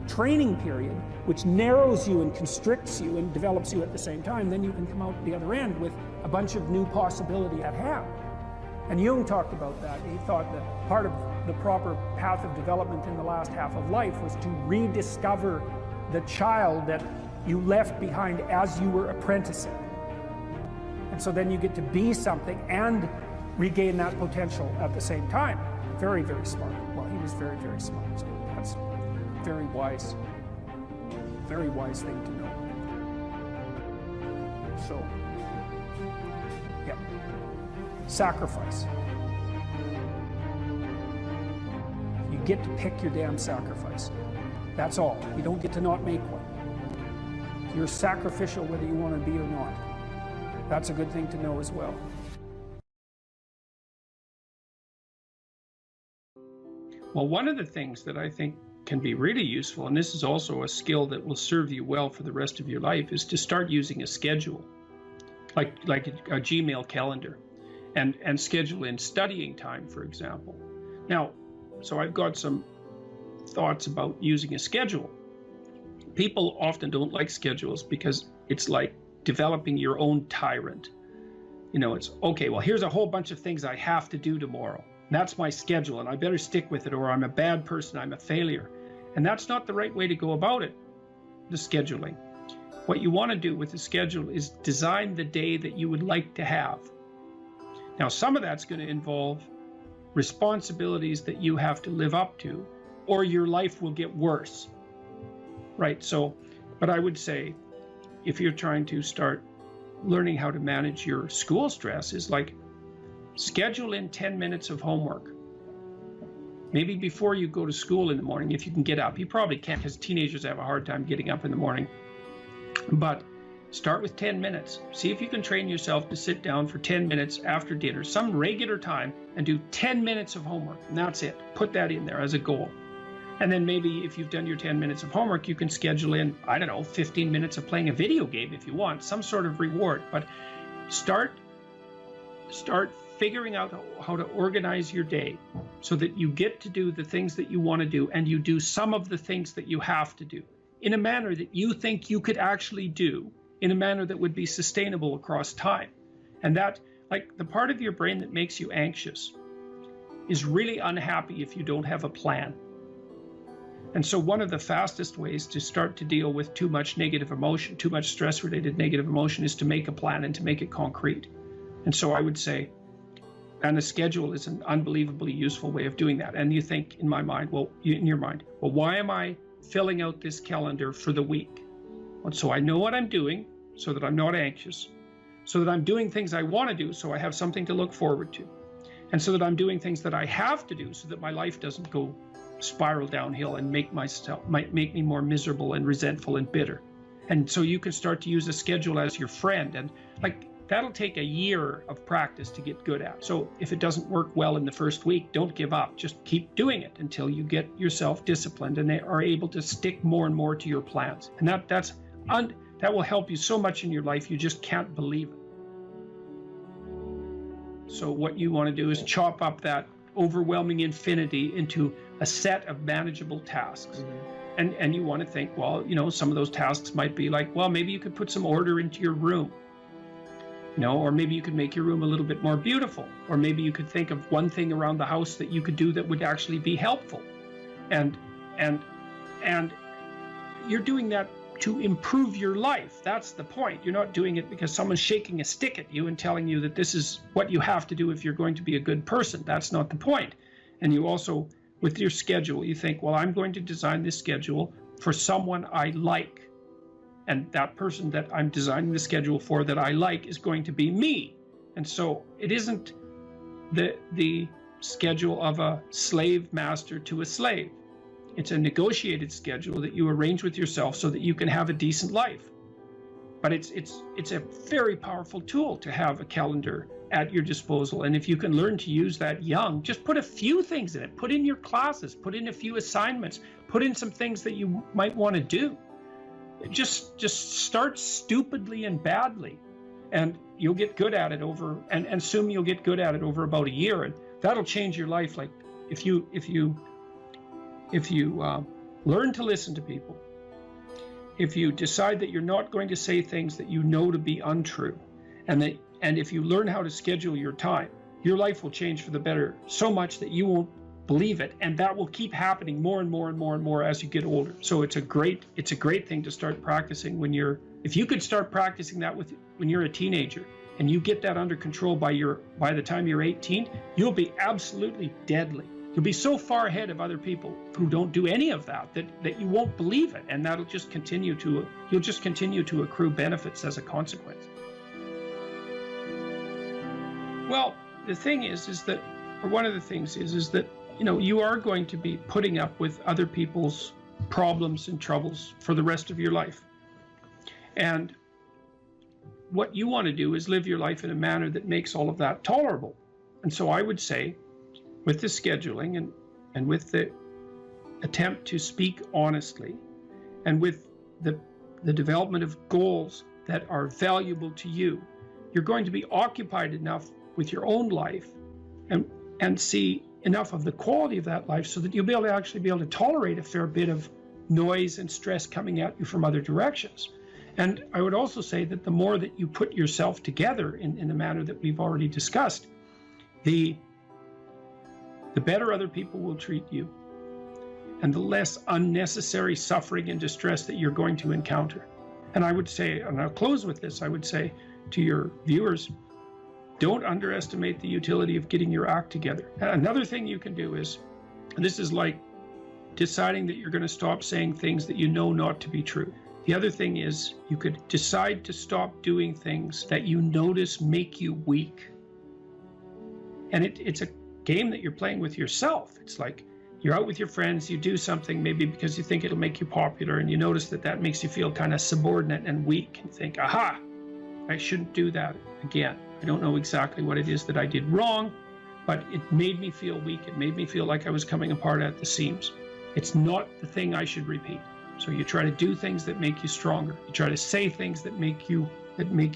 training period, which narrows you and constricts you and develops you at the same time, then you can come out the other end with a bunch of new possibility at hand. And Jung talked about that. He thought that part of the proper path of development in the last half of life was to rediscover the child that you left behind as you were apprenticing. And so then you get to be something and regain that potential at the same time. Very, very smart. Well, he was very, very smart. So that's a very wise thing to know. So, yeah. Sacrifice. You get to pick your damn sacrifice. That's all. You don't get to not make one. You're sacrificial whether you want to be or not. That's a good thing to know as well. Well, one of the things that I think can be really useful, and this is also a skill that will serve you well for the rest of your life, is to start using a schedule, like a Gmail calendar, and schedule in studying time, for example. Now, so I've got some thoughts about using a schedule. People often don't like schedules because it's like developing your own tyrant. You know, it's okay, well, here's a whole bunch of things I have to do tomorrow. That's my schedule, and I better stick with it, or I'm a bad person, I'm a failure. And that's not the right way to go about it, the scheduling. What you want to do with the schedule is design the day that you would like to have. Now, some of that's going to involve responsibilities that you have to live up to, or your life will get worse, right? So, but I would say, if you're trying to start learning how to manage your school stress, is like, schedule in 10 minutes of homework. Maybe before you go to school in the morning, if you can get up. You probably can't, because teenagers have a hard time getting up in the morning. But start with 10 minutes. See if you can train yourself to sit down for 10 minutes after dinner, some regular time, and do 10 minutes of homework. And that's it. Put that in there as a goal. And then maybe if you've done your 10 minutes of homework, you can schedule in, I don't know, 15 minutes of playing a video game if you want, some sort of reward. But start figuring out how to organize your day so that you get to do the things that you want to do, and you do some of the things that you have to do in a manner that you think you could actually do, in a manner that would be sustainable across time. And that, like, the part of your brain that makes you anxious is really unhappy if you don't have a plan. And so one of the fastest ways to start to deal with too much negative emotion, too much stress-related negative emotion, is to make a plan and to make it concrete. And so I would say, and a schedule is an unbelievably useful way of doing that. And you think, in my mind, in your mind, why am I filling out this calendar for the week? Well, so I know what I'm doing, so that I'm not anxious, so that I'm doing things I want to do, so I have something to look forward to, and so that I'm doing things that I have to do, so that my life doesn't go spiral downhill and make me more miserable and resentful and bitter. And so you can start to use a schedule as your friend, and like, that'll take a year of practice to get good at. So if it doesn't work well in the first week, don't give up. Just keep doing it until you get yourself disciplined and they are able to stick more and more to your plans. And that will help you so much in your life, you just can't believe it. So what you want to do is chop up that overwhelming infinity into a set of manageable tasks. And you want to think, well, you know, some of those tasks might be like, well, maybe you could put some order into your room. You know, or maybe you could make your room a little bit more beautiful, or maybe you could think of one thing around the house that you could do that would actually be helpful. And you're doing that to improve your life. That's the point. You're not doing it because someone's shaking a stick at you and telling you that this is what you have to do if you're going to be a good person. That's not the point. And you also, with your schedule, you think, well, I'm going to design this schedule for someone I like. And that person that I'm designing the schedule for that I like is going to be me. And so it isn't the schedule of a slave master to a slave. It's a negotiated schedule that you arrange with yourself so that you can have a decent life. But it's a very powerful tool to have a calendar at your disposal. And if you can learn to use that young, just put a few things in it. Put in your classes, put in a few assignments, put in some things that you might want to do. Just start stupidly and badly, and you'll get good at it and assume you'll get good at it over about a year, and that'll change your life. Like if you learn to listen to people, if you decide that you're not going to say things that you know to be untrue, and if you learn how to schedule your time, your life will change for the better so much that you won't believe it, and that will keep happening more and more and more and more as you get older. So it's a great thing to start practicing if you could start practicing that when you're a teenager, and you get that under control by the time you're 18, you'll be absolutely deadly. You'll be so far ahead of other people who don't do any of that you won't believe it, and that'll just you'll just continue to accrue benefits as a consequence. Well, the thing is that, or one of the things is that, you know, you are going to be putting up with other people's problems and troubles for the rest of your life. And what you want to do is live your life in a manner that makes all of that tolerable. And so I would say, with the scheduling, and and with the attempt to speak honestly, and with the development of goals that are valuable to you, you're going to be occupied enough with your own life and see enough of the quality of that life so that you'll be able to actually be able to tolerate a fair bit of noise and stress coming at you from other directions. And I would also say that the more that you put yourself together in the manner that we've already discussed, the better other people will treat you, and the less unnecessary suffering and distress that you're going to encounter. And I would say, and I'll close with this, I would say to your viewers, don't underestimate the utility of getting your act together. Another thing you can do is, and this is like deciding that you're going to stop saying things that you know not to be true. The other thing is you could decide to stop doing things that you notice make you weak. And it's a game that you're playing with yourself. It's like you're out with your friends, you do something maybe because you think it'll make you popular, and you notice that that makes you feel kind of subordinate and weak, and think, aha, I shouldn't do that again. I don't know exactly what it is that I did wrong, but it made me feel weak. It made me feel like I was coming apart at the seams. It's not the thing I should repeat. So you try to do things that make you stronger. You try to say things that make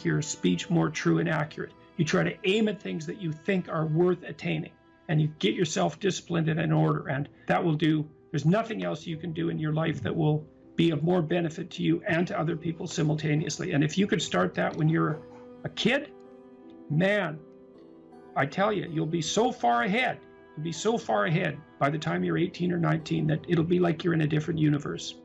your speech more true and accurate. You try to aim at things that you think are worth attaining, and you get yourself disciplined and in order, and that will do. There's nothing else you can do in your life that will be of more benefit to you and to other people simultaneously. And if you could start that when you're a kid, man, I tell you, you'll be so far ahead. You'll be so far ahead by the time you're 18 or 19 that it'll be like you're in a different universe.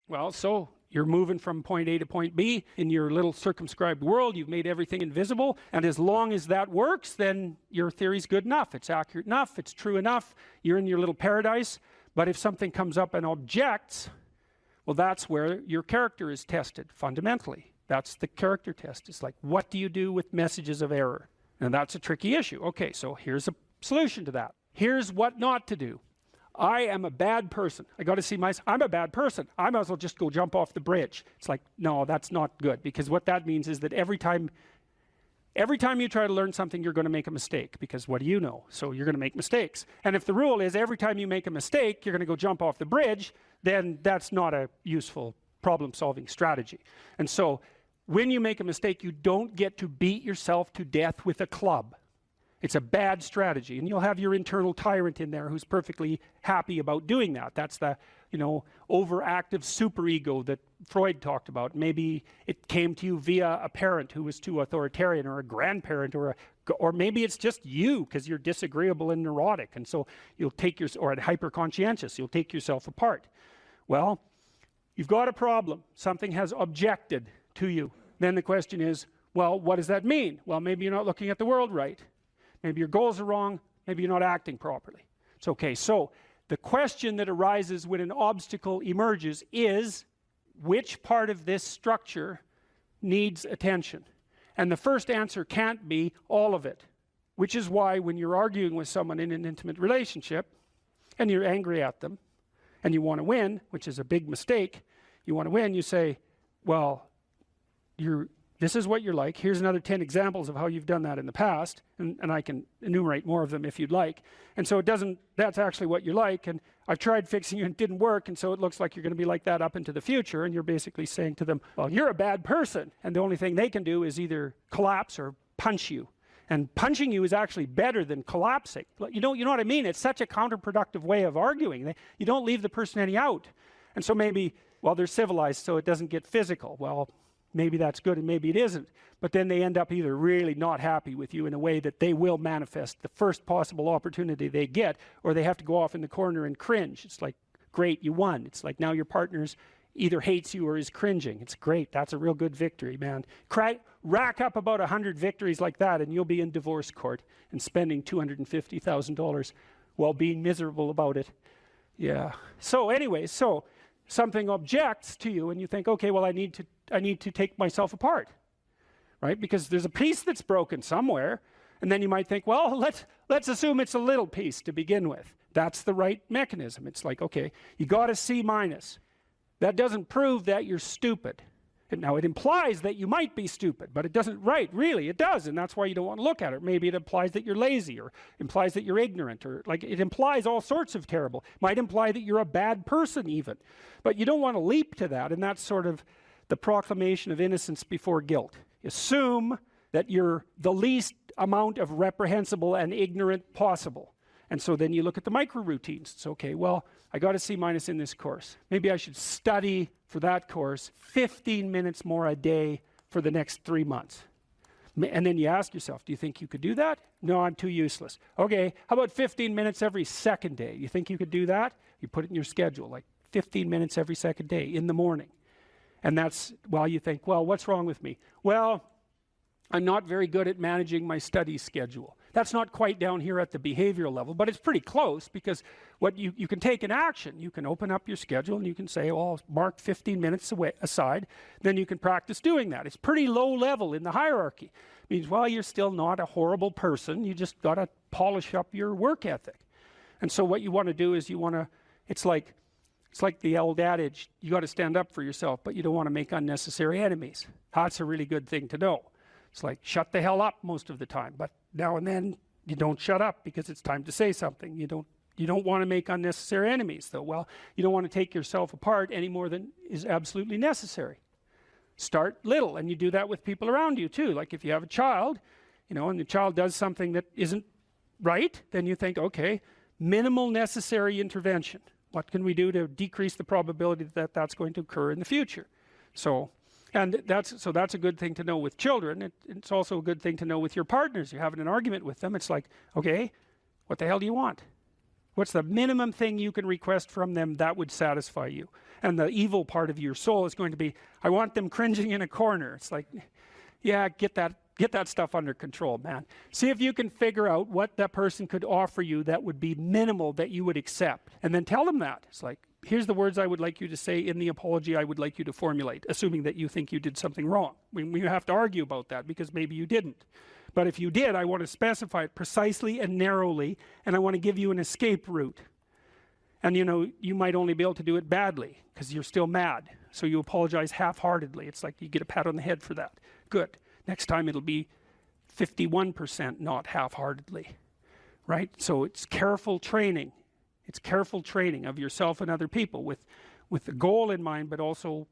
Well, so you're moving from point A to point B in your little circumscribed world. You've made everything invisible. And as long as that works, then your theory's good enough. It's accurate enough. It's true enough. You're in your little paradise. But if something comes up and objects, well, that's where your character is tested fundamentally. That's the character test. It's like, what do you do with messages of error? And that's a tricky issue. Okay, so here's a solution to that. Here's what not to do. I am a bad person. I got to see myself. I'm a bad person. I might as well just go jump off the bridge. It's like, no, that's not good, because what that means is that every time you try to learn something, you're going to make a mistake, because what do you know? So you're going to make mistakes. And if the rule is every time you make a mistake, you're going to go jump off the bridge, then that's not a useful problem-solving strategy. And so when you make a mistake, you don't get to beat yourself to death with a club. It's a bad strategy, and you'll have your internal tyrant in there who's perfectly happy about doing that. That's the, overactive superego that Freud talked about. Maybe it came to you via a parent who was too authoritarian, or a grandparent, or maybe it's just you because you're disagreeable and neurotic, and so you'll take or hyper-conscientious. You'll take yourself apart. Well, you've got a problem. Something has objected to you. Then the question is, well, what does that mean? Well, maybe you're not looking at the world right. Maybe your goals are wrong. Maybe you're not acting properly. It's okay. So the question that arises when an obstacle emerges is, which part of this structure needs attention? And the first answer can't be all of it, which is why when you're arguing with someone in an intimate relationship and you're angry at them and you want to win, which is a big mistake, you want to win, you say, well, this is what you're like. Here's another 10 examples of how you've done that in the past, and I can enumerate more of them if you'd like. And so that's actually what you like, and I've tried fixing you and it didn't work, and so it looks like you're going to be like that up into the future. And you're basically saying to them, well, you're a bad person, and the only thing they can do is either collapse or punch you. And punching you is actually better than collapsing. You know what I mean? It's such a counterproductive way of arguing. You don't leave the person any out. And so maybe, well, they're civilized, so it doesn't get physical. Well, maybe that's good and maybe it isn't. But then they end up either really not happy with you in a way that they will manifest the first possible opportunity they get, or they have to go off in the corner and cringe. It's like, great, you won. It's like now your partner's either hates you or is cringing. It's great. That's a real good victory, man. Rack up about 100 victories like that and you'll be in divorce court and spending $250,000 while being miserable about it. Yeah. So anyway, something objects to you and you think, okay, well, I need to take myself apart, right? Because there's a piece that's broken somewhere. And then you might think, well, let's assume it's a little piece to begin with. That's the right mechanism. It's like, okay, you got a C-. That doesn't prove that you're stupid. Now, it implies that you might be stupid, but it doesn't, right, really, it does, and that's why you don't want to look at it. Maybe it implies that you're lazy, or implies that you're ignorant, or like it implies all sorts of terrible. Might imply that you're a bad person even. But you don't want to leap to that, and that's sort of the proclamation of innocence before guilt. Assume that you're the least amount of reprehensible and ignorant possible. And so then you look at the micro routines. It's okay, well, I got a C- in this course. Maybe I should study for that course 15 minutes more a day for the next 3 months. And then you ask yourself, do you think you could do that? No, I'm too useless. Okay, how about 15 minutes every second day? You think you could do that? You put it in your schedule, like 15 minutes every second day in the morning. And that's, well, you think, well, what's wrong with me? Well, I'm not very good at managing my study schedule. That's not quite down here at the behavioral level, but it's pretty close, because what you can take an action. You can open up your schedule and you can say, oh, I'll mark 15 minutes aside. Then you can practice doing that. It's pretty low level in the hierarchy. It means, well, you're still not a horrible person. You just got to polish up your work ethic. And so what you want to do is you want to, it's like the old adage, you got to stand up for yourself, but you don't want to make unnecessary enemies. That's a really good thing to know. It's like, shut the hell up most of the time, but now and then you don't shut up because it's time to say something. You don't want to make unnecessary enemies, though. Well, you don't want to take yourself apart any more than is absolutely necessary. Start little, and you do that with people around you too. Like if you have a child, and the child does something that isn't right, then you think, okay, minimal necessary intervention. What can we do to decrease the probability that that's going to occur in the future? And that's a good thing to know with children. It's also a good thing to know with your partners. You're having an argument with them. It's like, okay, what the hell do you want? What's the minimum thing you can request from them that would satisfy you? And the evil part of your soul is going to be, I want them cringing in a corner. It's like, yeah, get that stuff under control, man. See if you can figure out what that person could offer you that would be minimal that you would accept. And then tell them that. It's like, here's the words I would like you to say in the apology I would like you to formulate, assuming that you think you did something wrong. We have to argue about that because maybe you didn't. But if you did, I want to specify it precisely and narrowly, and I want to give you an escape route. And you might only be able to do it badly because you're still mad. So you apologize half-heartedly. It's like you get a pat on the head for that. Good. Next time it'll be 51% not half-heartedly, right? So it's careful training. It's careful training of yourself and other people with the goal in mind, but also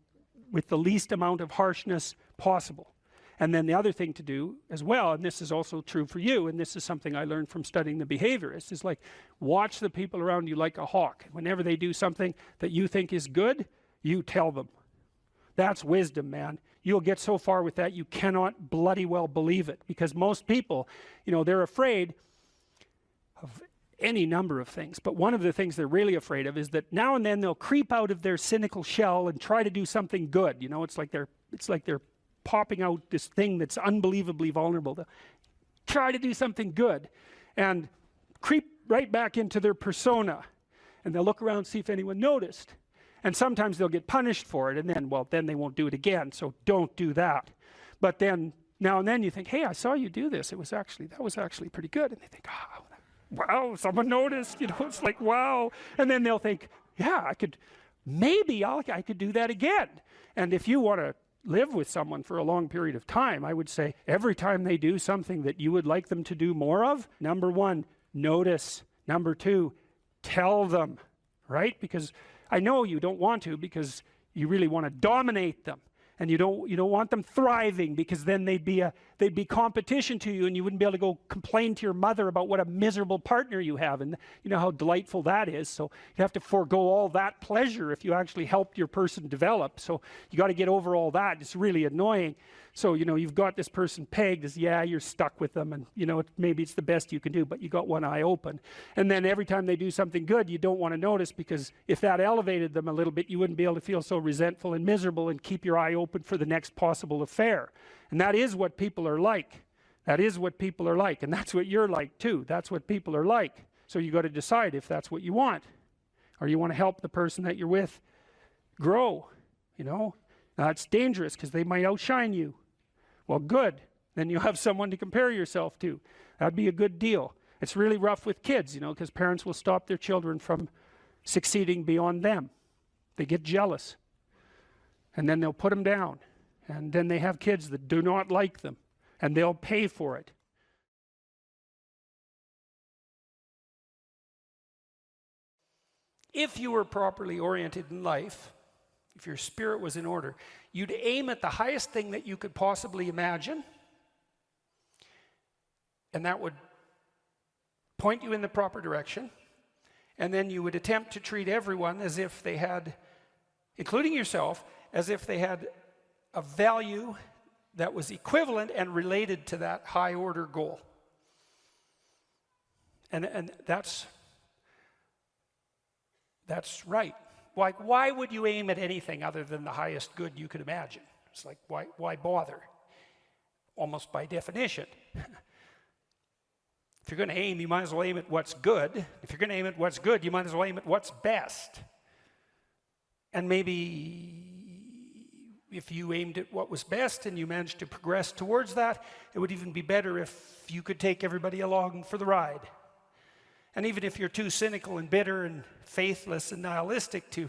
with the least amount of harshness possible. And then the other thing to do as well, and this is also true for you, and this is something I learned from studying the behaviorists, is like watch the people around you like a hawk. Whenever they do something that you think is good, you tell them. That's wisdom, man. You'll get so far with that you cannot bloody well believe it, because most people, they're afraid of any number of things, but one of the things they're really afraid of is that now and then they'll creep out of their cynical shell and try to do something good. It's like they're popping out this thing that's unbelievably vulnerable. They'll try to do something good and creep right back into their persona, and they'll look around, see if anyone noticed, and sometimes they'll get punished for it, and then they won't do it again. So don't do that. But then now and then you think, hey, I saw you do this. That was actually pretty good. And they think, oh, wow, someone noticed. It's like, wow. And then they'll think, yeah, I could do that again. And if you want to live with someone for a long period of time, I would say every time they do something that you would like them to do more of, number one, notice. Number two, tell them, right? Because I know you don't want to, because you really want to dominate them. And you don't want them thriving, because then they'd be competition to you, and you wouldn't be able to go complain to your mother about what a miserable partner you have, and you know how delightful that is. So you have to forego all that pleasure if you actually helped your person develop. So you got to get over all that. It's really annoying. So you've got this person pegged as, yeah, you're stuck with them, and maybe it's the best you can do, but you got one eye open. And then every time they do something good, you don't want to notice, because if that elevated them a little bit, you wouldn't be able to feel so resentful and miserable and keep your eye open for the next possible affair. And that is what people are like. That is what people are like, and that's what you're like too. That's what people are like. So you got to decide if that's what you want, or you want to help the person that you're with grow. Now it's dangerous because they might outshine you. Well, good. Then you have someone to compare yourself to. That'd be a good deal. It's really rough with kids, because parents will stop their children from succeeding beyond them. They get jealous. And then they'll put them down. And then they have kids that do not like them, and they'll pay for it. If you were properly oriented in life, if your spirit was in order, you'd aim at the highest thing that you could possibly imagine, and that would point you in the proper direction, and then you would attempt to treat everyone as if they had, including yourself, as if they had a value that was equivalent and related to that high order goal. And that's right. Like, why would you aim at anything other than the highest good you could imagine? It's like, why bother? Almost by definition. If you're going to aim, you might as well aim at what's good. If you're going to aim at what's good, you might as well aim at what's best. And maybe if you aimed at what was best and you managed to progress towards that, it would even be better if you could take everybody along for the ride. And even if you're too cynical and bitter and faithless and nihilistic to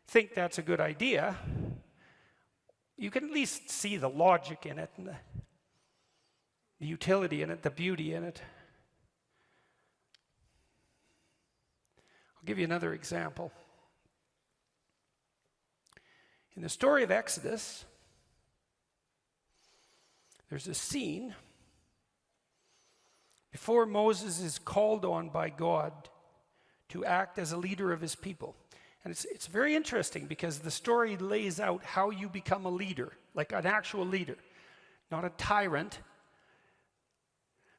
think that's a good idea, you can at least see the logic in it and the utility in it, the beauty in it. I'll give you another example. In the story of Exodus, there's a scene before Moses is called on by God to act as a leader of his people. And it's very interesting because the story lays out how you become a leader, like an actual leader, not a tyrant,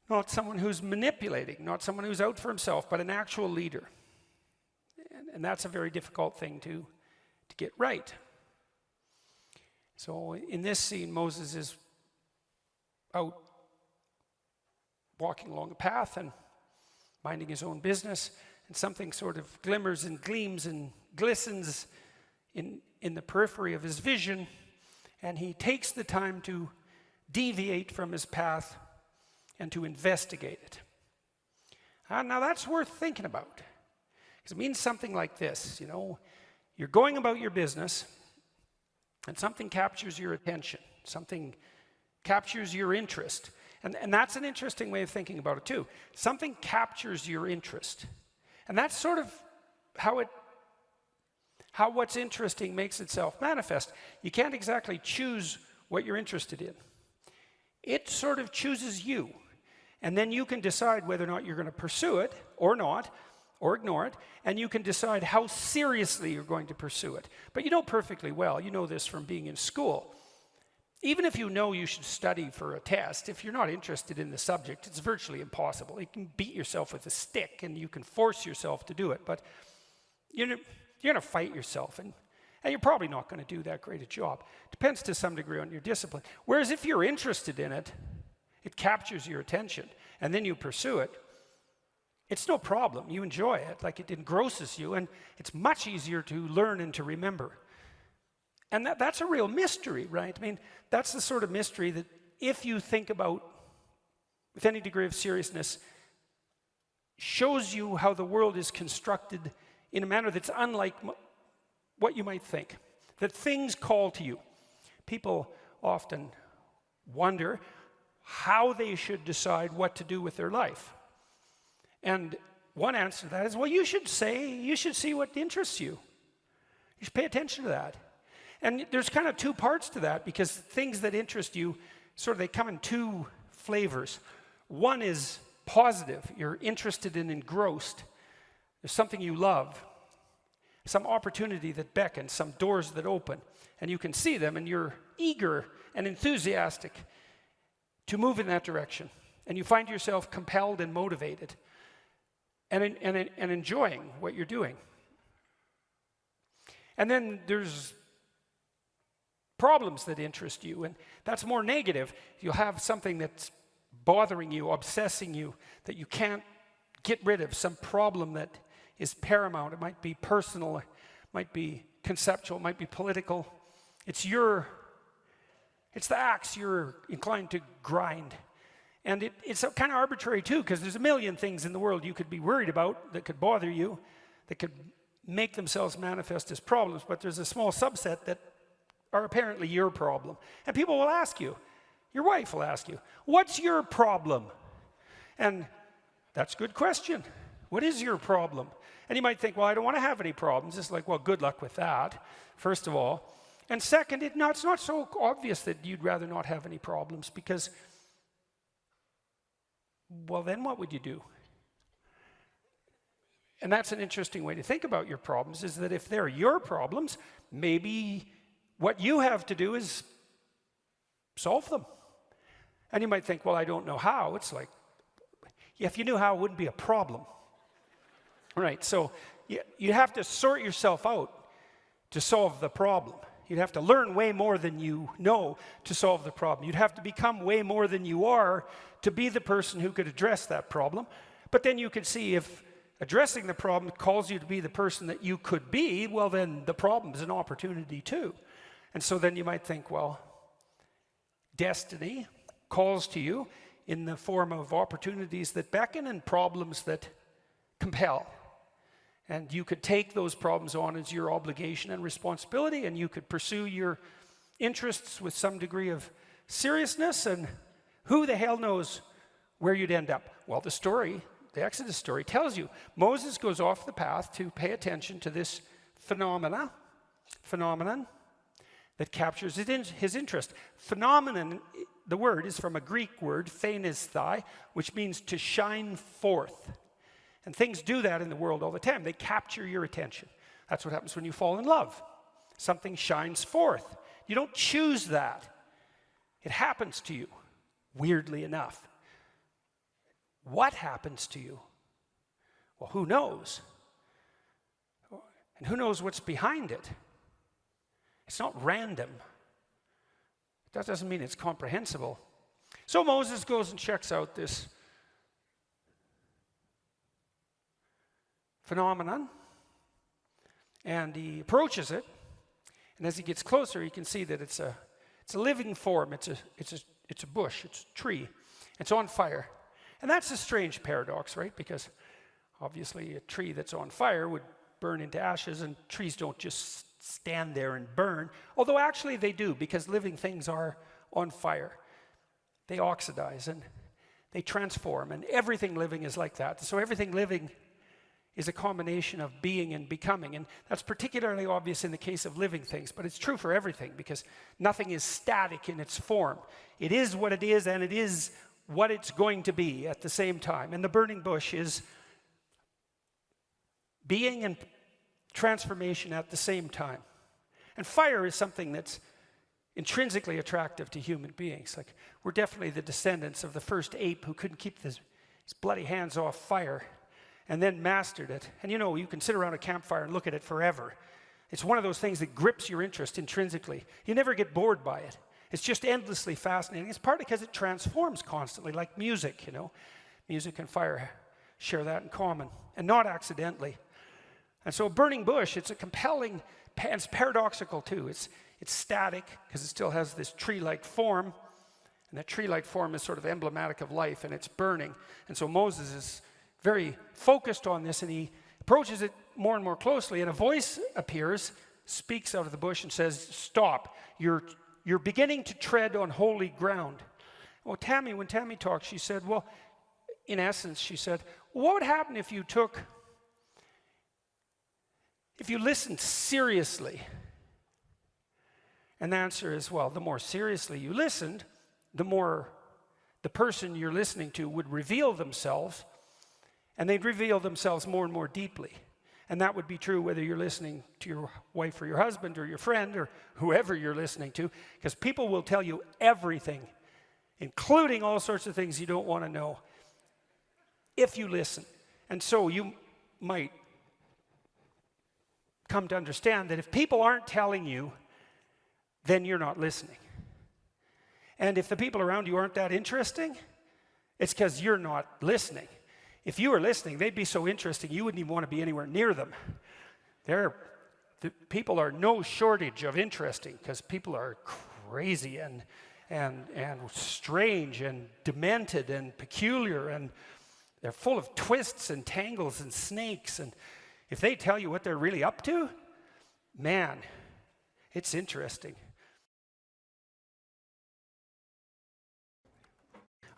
not someone who's manipulating, not someone who's out for himself, but an actual leader. And that's a very difficult thing to get right. So in this scene, Moses is out walking along a path and minding his own business, and something sort of glimmers and gleams and glistens in the periphery of his vision, and he takes the time to deviate from his path and to investigate it. Now that's worth thinking about, because it means something like this. You know, you're going about your business, and something captures your attention, something captures your interest. And that's an interesting way of thinking about it too. Something captures your interest. And that's sort of how what's interesting makes itself manifest. You can't exactly choose what you're interested in. It sort of chooses you. And then you can decide whether or not you're going to pursue it or not, or ignore it, and you can decide how seriously you're going to pursue it. But you know perfectly well, you know this from being in school, even if you know you should study for a test, if you're not interested in the subject, it's virtually impossible. You can beat yourself with a stick and you can force yourself to do it, but you're going to fight yourself, and you're probably not going to do that great a job. Depends to some degree on your discipline. Whereas if you're interested in it, it captures your attention, and then you pursue it, it's no problem. You enjoy it, like it engrosses you, and it's much easier to learn and to remember. And that's a real mystery, right? I mean, that's the sort of mystery that if you think about with any degree of seriousness, shows you how the world is constructed in a manner that's unlike what you might think. That things call to you. People often wonder how they should decide what to do with their life. And one answer to that is, well, you should see what interests you. You should pay attention to that. And there's kind of two parts to that, because things that interest you, they come in two flavors. One is positive. You're interested and engrossed. There's something you love, some opportunity that beckons, some doors that open, and you can see them, and you're eager and enthusiastic to move in that direction. And you find yourself compelled and motivated and enjoying what you're doing. And then there's problems that interest you, and that's more negative. You'll have something that's bothering you, obsessing you, that you can't get rid of, some problem that is paramount. It might be personal, it might be conceptual, it might be political. It's the axe you're inclined to grind. And it's kind of arbitrary too, because there's a million things in the world you could be worried about that could bother you, that could make themselves manifest as problems, but there's a small subset that are apparently your problem. And people will ask you, your wife will ask you, what's your problem? And that's a good question. What is your problem? And you might think, well, I don't want to have any problems. It's like, well, good luck with that, first of all. And second, it's not so obvious that you'd rather not have any problems because, well, then what would you do? And that's an interesting way to think about your problems, is that if they're your problems, maybe what you have to do is solve them. And you might think, well, I don't know how. It's like, yeah, if you knew how, it wouldn't be a problem. Right, so you have to sort yourself out to solve the problem. You'd have to learn way more than you know to solve the problem. You'd have to become way more than you are to be the person who could address that problem. But then you could see if addressing the problem calls you to be the person that you could be, well, then the problem is an opportunity too. And so then you might think, well, destiny calls to you in the form of opportunities that beckon and problems that compel. And you could take those problems on as your obligation and responsibility, and you could pursue your interests with some degree of seriousness, and who the hell knows where you'd end up. Well, the Exodus story tells you. Moses goes off the path to pay attention to this phenomenon that captures his interest. Phenomenon, the word is from a Greek word, phanisthai, which means to shine forth. And things do that in the world all the time. They capture your attention. That's what happens when you fall in love. Something shines forth. You don't choose that. It happens to you, weirdly enough. What happens to you? Well, who knows? And who knows what's behind it? It's not random. That doesn't mean it's comprehensible. So Moses goes and checks out this phenomenon, and he approaches it, and as he gets closer, he can see that it's a living form. It's a bush. It's a tree. It's on fire, and that's a strange paradox, right? Because obviously, a tree that's on fire would burn into ashes, and trees don't just stand there and burn. Although actually they do, because living things are on fire. They oxidize and they transform, and everything living is like that. So everything living is a combination of being and becoming, and that's particularly obvious in the case of living things, but it's true for everything, because nothing is static in its form. It is what it is, and it is what it's going to be at the same time. And the burning bush is being and transformation at the same time. And fire is something that's intrinsically attractive to human beings. Like, we're definitely the descendants of the first ape who couldn't keep his bloody hands off fire, and then mastered it. And you know, you can sit around a campfire and look at it forever. It's one of those things that grips your interest intrinsically. You never get bored by it. It's just endlessly fascinating. It's partly because it transforms constantly, like music, you know. Music and fire share that in common, and not accidentally. And so a burning bush, it's a compelling, it's paradoxical too. It's static, because it still has this tree-like form, and that tree-like form is sort of emblematic of life, and it's burning. And so Moses is very focused on this, and he approaches it more and more closely, and a voice appears, speaks out of the bush and says, "Stop, you're beginning to tread on holy ground." Well, when Tammy talked, she said, well, in essence, she said, what would happen if you listened seriously? And the answer is, well, the more seriously you listened, the more the person you're listening to would reveal themselves, and they'd reveal themselves more and more deeply. And that would be true whether you're listening to your wife or your husband or your friend or whoever you're listening to, because people will tell you everything, including all sorts of things you don't want to know, if you listen. And so you might come to understand that if people aren't telling you, then you're not listening. And if the people around you aren't that interesting, it's because you're not listening. If you were listening, they'd be so interesting you wouldn't even want to be anywhere near them. The people are no shortage of interesting, because people are crazy and strange and demented and peculiar, and they're full of twists and tangles and snakes. And if they tell you what they're really up to, man, it's interesting.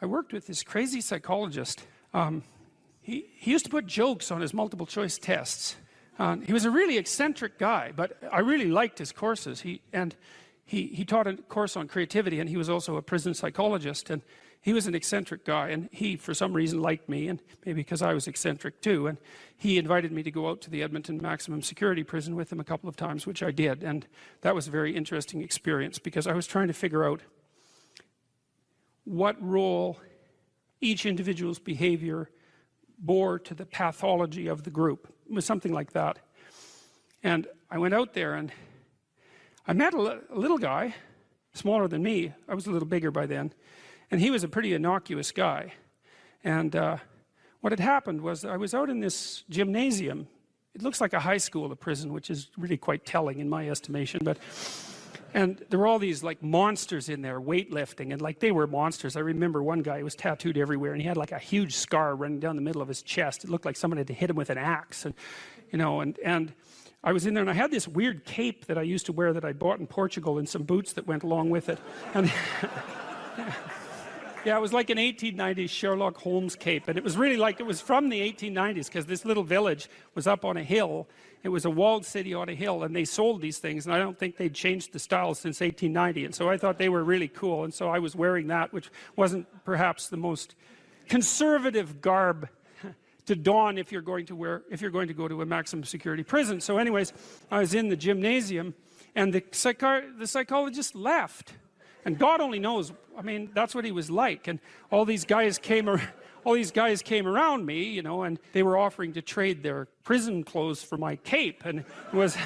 I worked with this crazy psychologist. He used to put jokes on his multiple choice tests. He was a really eccentric guy, but I really liked his courses. He taught a course on creativity, and he was also a prison psychologist, and he was an eccentric guy, and he for some reason liked me, and maybe because I was eccentric too, and he invited me to go out to the Edmonton maximum security prison with him a couple of times, which I did, and that was a very interesting experience because I was trying to figure out what role each individual's behavior bore to the pathology of the group. It was something like that. And I went out there and I met a little guy, smaller than me. I was a little bigger by then. And he was a pretty innocuous guy. And what had happened was I was out in this gymnasium. It looks like a high school, a prison, which is really quite telling in my estimation. And there were all these like monsters in there, weightlifting, and like they were monsters. I remember one guy who was tattooed everywhere, and he had like a huge scar running down the middle of his chest. It looked like someone had hit him with an axe, and you know, and I was in there, and I had this weird cape that I used to wear that I bought in Portugal, and some boots that went along with it. And yeah, it was like an 1890s Sherlock Holmes cape, and it was really like it was from the 1890s because this little village was up on a hill. It was a walled city on a hill, and they sold these things, and I don't think they'd changed the style since 1890, and so I thought they were really cool, and so I was wearing that, which wasn't perhaps the most conservative garb to don if you're going to go to a maximum security prison. So anyways, I was in the gymnasium, and the psychologist left. And God only knows, I mean, that's what he was like. And all these guys came around me, you know, and they were offering to trade their prison clothes for my cape. And it was,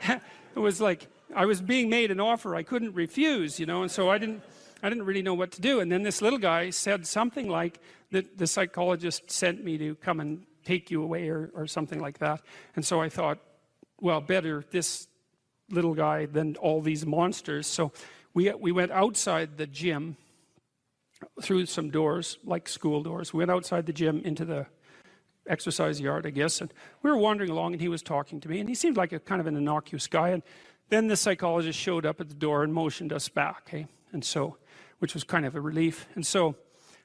it was like I was being made an offer I couldn't refuse, you know, and so I didn't really know what to do. And then this little guy said something like that the psychologist sent me to come and take you away or something like that. And so I thought, well, better this little guy than all these monsters. So we went outside the gym through some doors, like school doors. We went outside the gym into the exercise yard, I guess, and we were wandering along, and he was talking to me, and he seemed like a kind of an innocuous guy. And then the psychologist showed up at the door and motioned us back, okay? And so, which was kind of a relief. And so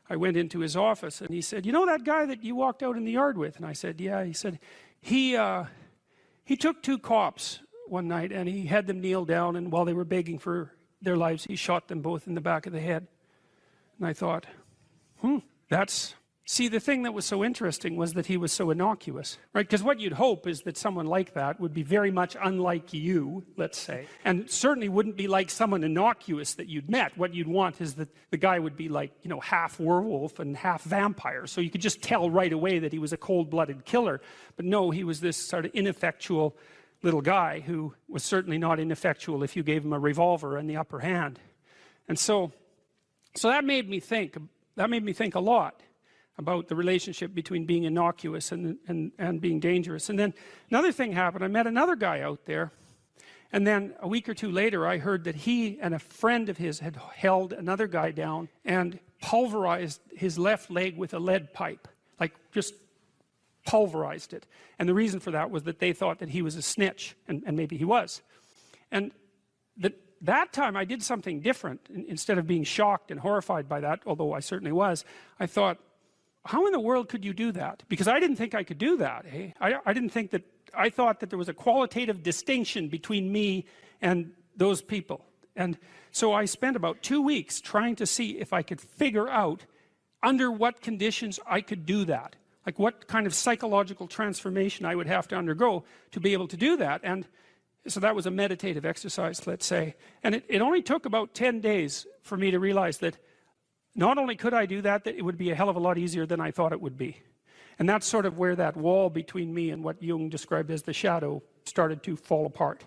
I went into his office, and he said, "You know that guy that you walked out in the yard with?" And I said, "Yeah." He said, he took two cops one night, and he had them kneel down, and while they were begging for their lives, he shot them both in the back of the head. And I thought, see, the thing that was so interesting was that he was so innocuous, right? Because what you'd hope is that someone like that would be very much unlike you, let's say, and certainly wouldn't be like someone innocuous that you'd met. What you'd want is that the guy would be like, you know, half werewolf and half vampire, so you could just tell right away that he was a cold-blooded killer. But no, he was this sort of ineffectual little guy who was certainly not ineffectual if you gave him a revolver and the upper hand. And so that made me think a lot about the relationship between being innocuous and being dangerous. And then another thing happened. I met another guy out there, and then a week or two later I heard that he and a friend of his had held another guy down and pulverized his left leg with a lead pipe, like just pulverized it. And the reason for that was that they thought that he was a snitch, and maybe he was. And that time I did something different. Instead of being shocked and horrified by that, although I certainly was, I thought, how in the world could you do that? Because I didn't think I could do that. Eh? I thought that there was a qualitative distinction between me and those people. And so I spent about 2 weeks trying to see if I could figure out under what conditions I could do that. Like what kind of psychological transformation I would have to undergo to be able to do that. And so that was a meditative exercise, let's say. And it only took about 10 days for me to realize that not only could I do that, that it would be a hell of a lot easier than I thought it would be. And that's sort of where that wall between me and what Jung described as the shadow started to fall apart.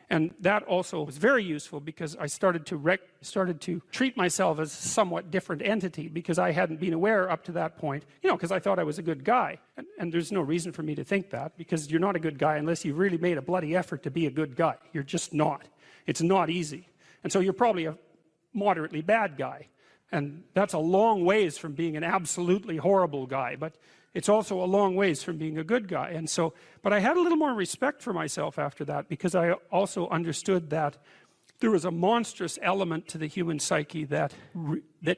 And that also was very useful because I started to treat myself as a somewhat different entity because I hadn't been aware up to that point, you know, because I thought I was a good guy. And there's no reason for me to think that, because you're not a good guy unless you've really made a bloody effort to be a good guy. You're just not. It's not easy. And so you're probably a moderately bad guy. And that's a long ways from being an absolutely horrible guy, but it's also a long ways from being a good guy. And so, but I had a little more respect for myself after that, because I also understood that there was a monstrous element to the human psyche that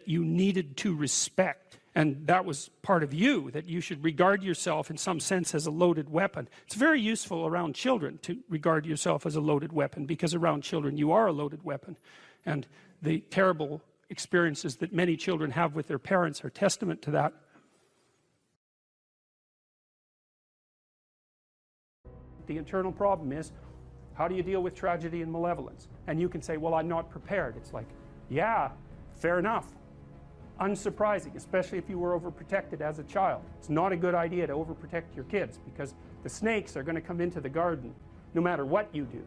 you needed to respect. And that was part of you, that you should regard yourself in some sense as a loaded weapon. It's very useful around children to regard yourself as a loaded weapon, because around children you are a loaded weapon. And the terrible experiences that many children have with their parents are testament to that. The internal problem is, how do you deal with tragedy and malevolence? And you can say, well, I'm not prepared. It's like, yeah, fair enough. Unsurprising, especially if you were overprotected as a child. It's not a good idea to overprotect your kids, because the snakes are going to come into the garden no matter what you do.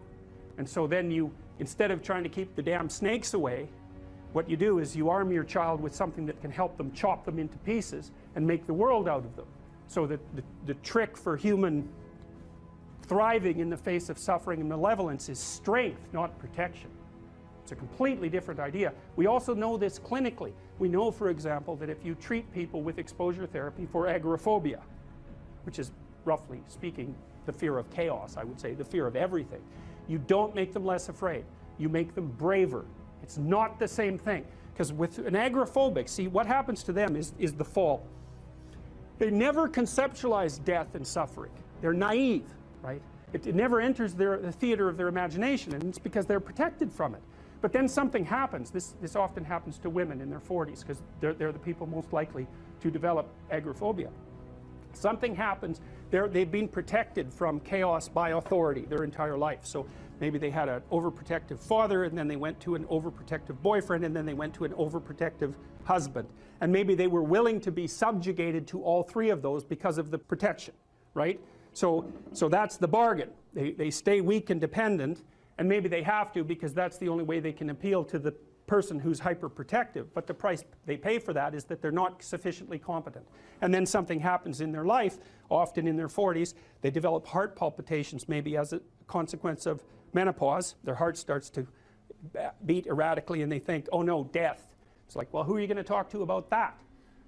And so then you, instead of trying to keep the damn snakes away, what you do is you arm your child with something that can help them chop them into pieces and make the world out of them. So that the trick for human thriving in the face of suffering and malevolence is strength, not protection. It's a completely different idea. We also know this clinically. We know, for example, that if you treat people with exposure therapy for agoraphobia, which is, roughly speaking, the fear of chaos, I would say, the fear of everything, you don't make them less afraid. You make them braver. It's not the same thing. Because with an agoraphobic, see, what happens to them is the fall. They never conceptualize death and suffering. They're naive, right? It never enters the theater of their imagination, and it's because they're protected from it. But then something happens. This often happens to women in their 40s, because they're the people most likely to develop agoraphobia. Something happens. They've been protected from chaos by authority their entire life. So maybe they had an overprotective father, and then they went to an overprotective boyfriend, and then they went to an overprotective husband. And maybe they were willing to be subjugated to all three of those because of the protection, right? So that's the bargain. They stay weak and dependent, and maybe they have to, because that's the only way they can appeal to the person who's hyperprotective. But the price they pay for that is that they're not sufficiently competent. And then something happens in their life, often in their 40s. They develop heart palpitations, maybe as a consequence of menopause. Their heart starts to beat erratically, and they think, oh no, death. It's like, well, who are you going to talk to about that?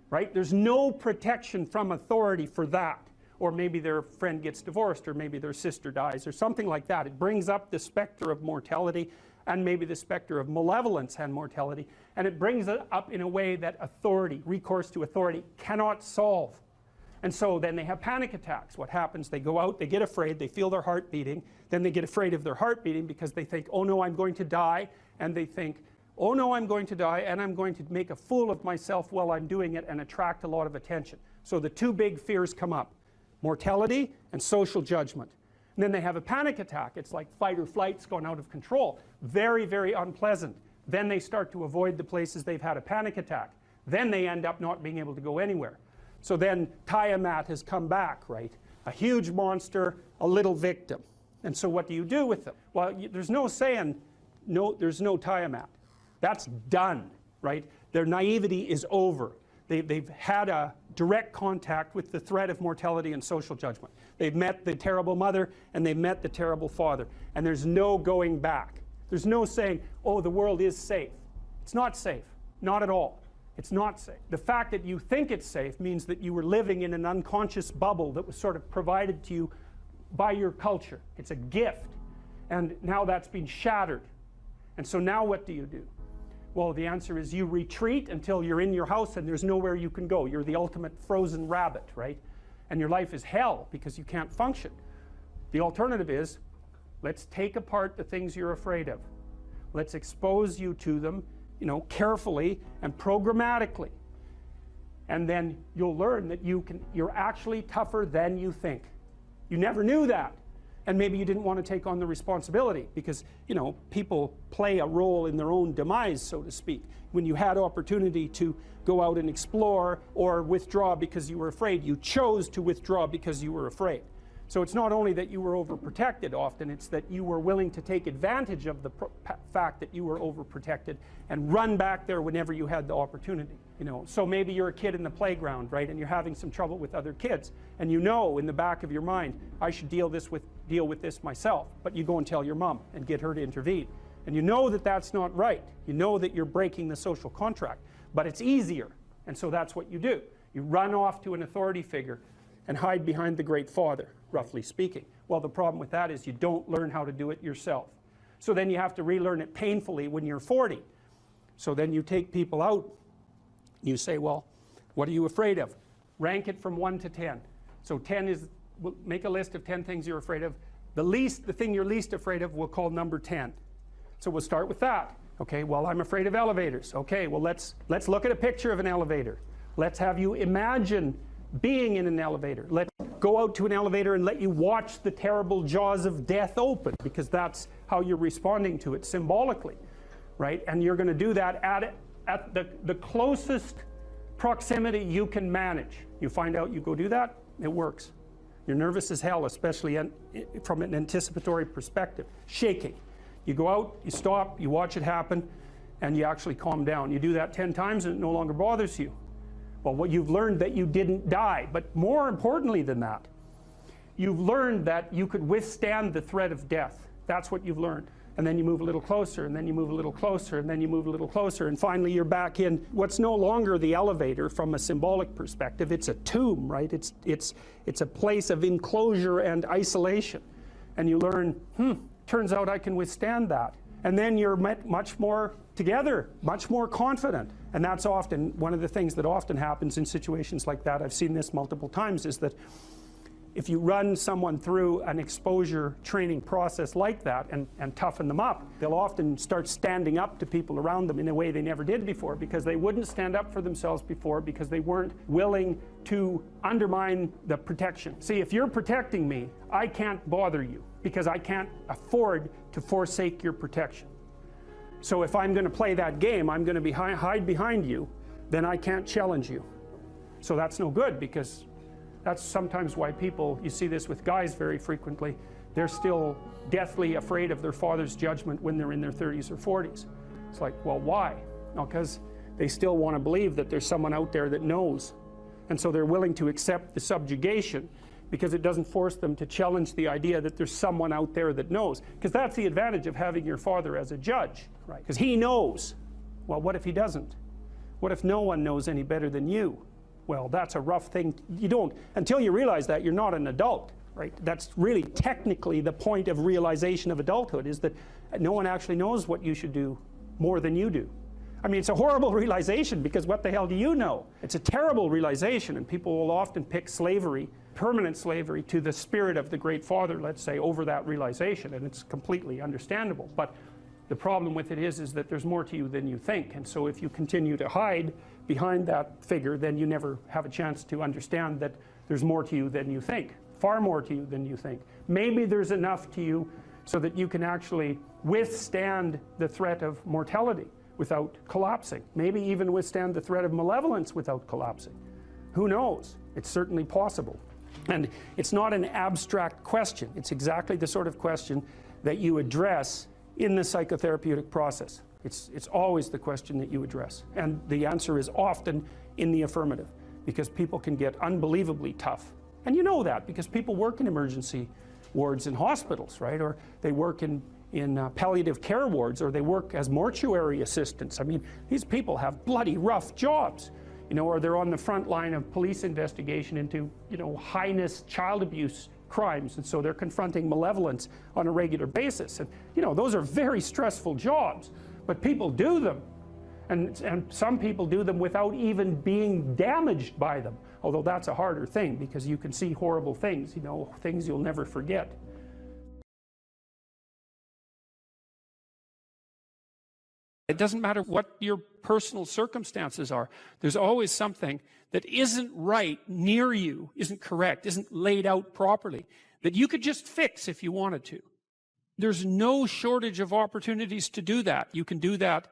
Right? There's no protection from authority for that. Or maybe their friend gets divorced, or maybe their sister dies, or something like that. It brings up the specter of mortality, and maybe the specter of malevolence and mortality, and it brings it up in a way that authority, recourse to authority, cannot solve. And so then they have panic attacks. What happens? They go out, they get afraid, they feel their heart beating, then they get afraid of their heart beating because they think, oh no, I'm going to die, and they think, oh no, I'm going to die, and I'm going to make a fool of myself while I'm doing it and attract a lot of attention. So the two big fears come up: mortality and social judgment. And then they have a panic attack. It's like fight or flight's gone out of control. Very, very unpleasant. Then they start to avoid the places they've had a panic attack. Then they end up not being able to go anywhere. So then Tiamat has come back, right? A huge monster, a little victim. And so what do you do with them? Well, there's no saying, no, there's no Tiamat. That's done, right? Their naivety is over. They've had a direct contact with the threat of mortality and social judgment. They've met the terrible mother, and they've met the terrible father. And there's no going back. There's no saying, oh, the world is safe. It's not safe. Not at all. It's not safe. The fact that you think it's safe means that you were living in an unconscious bubble that was sort of provided to you by your culture. It's a gift. And now that's been shattered. And so now what do? Well, the answer is you retreat until you're in your house and there's nowhere you can go. You're the ultimate frozen rabbit, right? And your life is hell because you can't function. The alternative is, let's take apart the things you're afraid of. Let's expose you to them, carefully and programmatically. And then you'll learn that you're actually tougher than you think. You never knew that. And maybe you didn't want to take on the responsibility because, people play a role in their own demise, so to speak. When you had opportunity to go out and explore or withdraw because you were afraid, you chose to withdraw because you were afraid. So it's not only that you were overprotected often, it's that you were willing to take advantage of the fact that you were overprotected and run back there whenever you had the opportunity. So maybe you're a kid in the playground, right, and you're having some trouble with other kids, and in the back of your mind, I should deal with this myself, but you go and tell your mom and get her to intervene. And you know that that's not right. You know that you're breaking the social contract, but it's easier, and so that's what you do. You run off to an authority figure and hide behind the Great Father, roughly speaking. Well, the problem with that is you don't learn how to do it yourself. So then you have to relearn it painfully when you're 40. So then you take people out, you say, well, what are you afraid of? Rank it from 1 to 10. So 10 is, we'll make a list of 10 things you're afraid of. The thing you're least afraid of we'll call number 10. So we'll start with that. Okay, well, I'm afraid of elevators. Okay, well, let's look at a picture of an elevator. Let's have you imagine being in an elevator. Let's go out to an elevator and let you watch the terrible jaws of death open, because that's how you're responding to it symbolically, right? And you're going to do that at the closest proximity you can manage. You find out, you go do that, it works. You're nervous as hell, especially from an anticipatory perspective. Shaking. You go out, you stop, you watch it happen, and you actually calm down. You do that 10 times and it no longer bothers you. Well, what you've learned that you didn't die, but more importantly than that, you've learned that you could withstand the threat of death. That's what you've learned. And then you move a little closer, and then you move a little closer, and then you move a little closer, and finally you're back in what's no longer the elevator from a symbolic perspective. It's a tomb, right? It's a place of enclosure and isolation. And you learn, turns out I can withstand that. And then you're much more together, much more confident. And that's often one of the things that often happens in situations like that. I've seen this multiple times, is that if you run someone through an exposure training process like that and toughen them up, they'll often start standing up to people around them in a way they never did before, because they wouldn't stand up for themselves before, because they weren't willing to undermine the protection. See, if you're protecting me, I can't bother you, because I can't afford to forsake your protection. So if I'm going to play that game, I'm going to hide behind you, then I can't challenge you. So that's no good, because that's sometimes why people, you see this with guys very frequently, they're still deathly afraid of their father's judgment when they're in their 30s or 40s. It's like, well, why? No, because they still want to believe that there's someone out there that knows. And so they're willing to accept the subjugation, because it doesn't force them to challenge the idea that there's someone out there that knows. Because that's the advantage of having your father as a judge, right? Because he knows. Well, what if he doesn't? What if no one knows any better than you? Well, that's a rough thing. You don't, until you realize that, you're not an adult, right? That's really technically the point of realization of adulthood, is that no one actually knows what you should do more than you do. I mean, it's a horrible realization, because what the hell do you know? It's a terrible realization, and people will often pick slavery, permanent slavery, to the spirit of the Great Father, let's say, over that realization, and it's completely understandable. But the problem with it is that there's more to you than you think, and so if you continue to hide behind that figure, then you never have a chance to understand that there's more to you than you think, far more to you than you think. Maybe there's enough to you so that you can actually withstand the threat of mortality without collapsing. Maybe even withstand the threat of malevolence without collapsing. Who knows? It's certainly possible. And it's not an abstract question. It's exactly the sort of question that you address in the psychotherapeutic process. It's always the question that you address. And the answer is often in the affirmative, because people can get unbelievably tough. And you know that because people work in emergency wards in hospitals, right? Or they work in palliative care wards, or they work as mortuary assistants. I mean, these people have bloody rough jobs, you know, or they're on the front line of police investigation into, you know, heinous child abuse crimes, and so they're confronting malevolence on a regular basis. And, you know, those are very stressful jobs, but people do them. And some people do them without even being damaged by them, although that's a harder thing, because you can see horrible things, you know, things you'll never forget. It doesn't matter what your personal circumstances are. There's always something that isn't right near you, isn't correct, isn't laid out properly, that you could just fix if you wanted to. There's no shortage of opportunities to do that. You can do that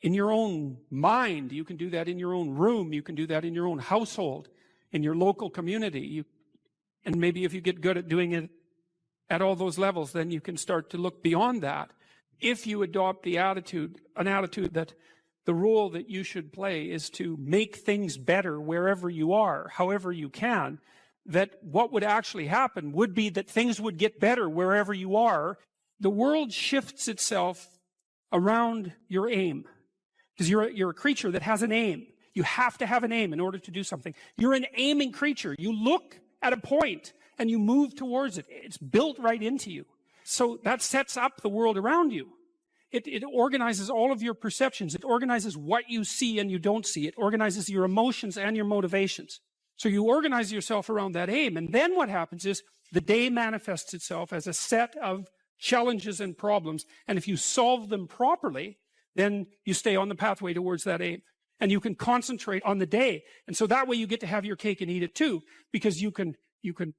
in your own mind. You can do that in your own room. You can do that in your own household, in your local community. And maybe if you get good at doing it at all those levels, then you can start to look beyond that. If you adopt an attitude that the role that you should play is to make things better wherever you are, however you can, that what would actually happen would be that things would get better wherever you are. The world shifts itself around your aim, because you're a creature that has an aim. You have to have an aim in order to do something. You're an aiming creature. You look at a point and you move towards it. It's built right into you. So that sets up the world around you. It organizes all of your perceptions. It organizes what you see and you don't see. It organizes your emotions and your motivations. So you organize yourself around that aim. And then what happens is the day manifests itself as a set of challenges and problems. And if you solve them properly, then you stay on the pathway towards that aim. And you can concentrate on the day. And so that way you get to have your cake and eat it too, because you can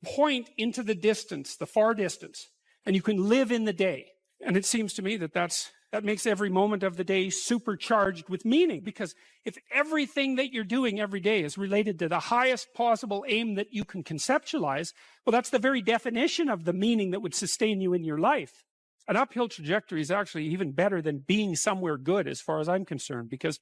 point into the distance, the far distance, and you can live in the day. And it seems to me that that makes every moment of the day supercharged with meaning, because if everything that you're doing every day is related to the highest possible aim that you can conceptualize, well, that's the very definition of the meaning that would sustain you in your life. An uphill trajectory is actually even better than being somewhere good, as far as I'm concerned, because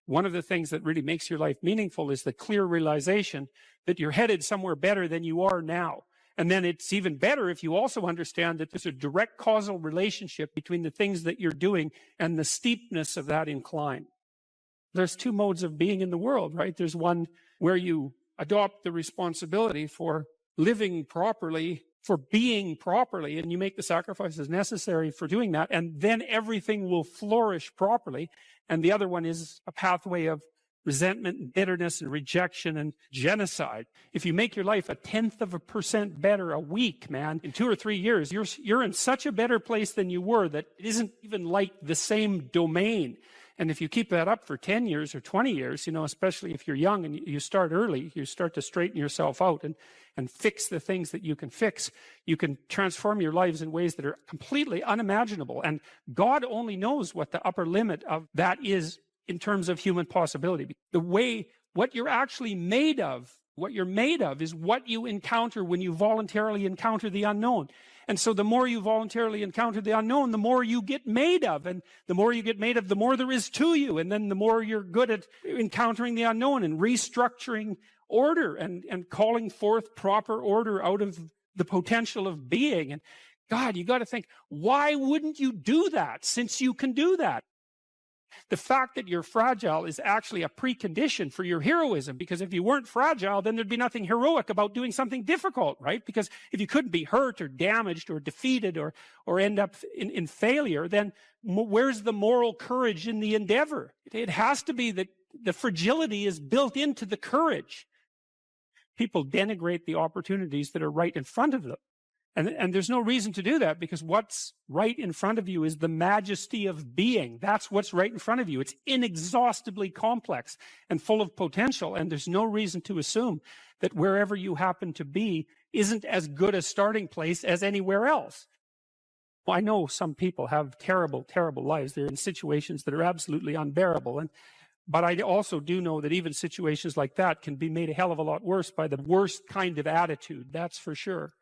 one of the things that really makes your life meaningful is the clear realization that you're headed somewhere better than you are now. And then it's even better if you also understand that there's a direct causal relationship between the things that you're doing and the steepness of that incline. There's two modes of being in the world, right? There's one where you adopt the responsibility for living properly, for being properly, and you make the sacrifices necessary for doing that, and then everything will flourish properly. And the other one is a pathway of resentment and bitterness and rejection and genocide. If you make your life 0.1% better a week, man, in 2 or 3 years, you're in such a better place than you were that it isn't even like the same domain. And if you keep that up for 10 years or 20 years, especially if you're young and you start early, you start to straighten yourself out and fix the things that you can fix. You can transform your lives in ways that are completely unimaginable. And God only knows what the upper limit of that is in terms of human possibility. What you're actually made of, what you're made of is what you encounter when you voluntarily encounter the unknown. And so the more you voluntarily encounter the unknown, the more you get made of. And the more you get made of, the more there is to you. And then the more you're good at encountering the unknown and restructuring order and calling forth proper order out of the potential of being. And God, you got to think, why wouldn't you do that since you can do that? The fact that you're fragile is actually a precondition for your heroism, because if you weren't fragile, then there'd be nothing heroic about doing something difficult, right? Because if you couldn't be hurt or damaged or defeated or end up in failure, then where's the moral courage in the endeavor? It has to be that the fragility is built into the courage. People denigrate the opportunities that are right in front of them. And there's no reason to do that, because what's right in front of you is the majesty of being. That's what's right in front of you. It's inexhaustibly complex and full of potential. And there's no reason to assume that wherever you happen to be isn't as good a starting place as anywhere else. Well, I know some people have terrible, terrible lives. They're in situations that are absolutely unbearable. But I also do know that even situations like that can be made a hell of a lot worse by the worst kind of attitude. That's for sure.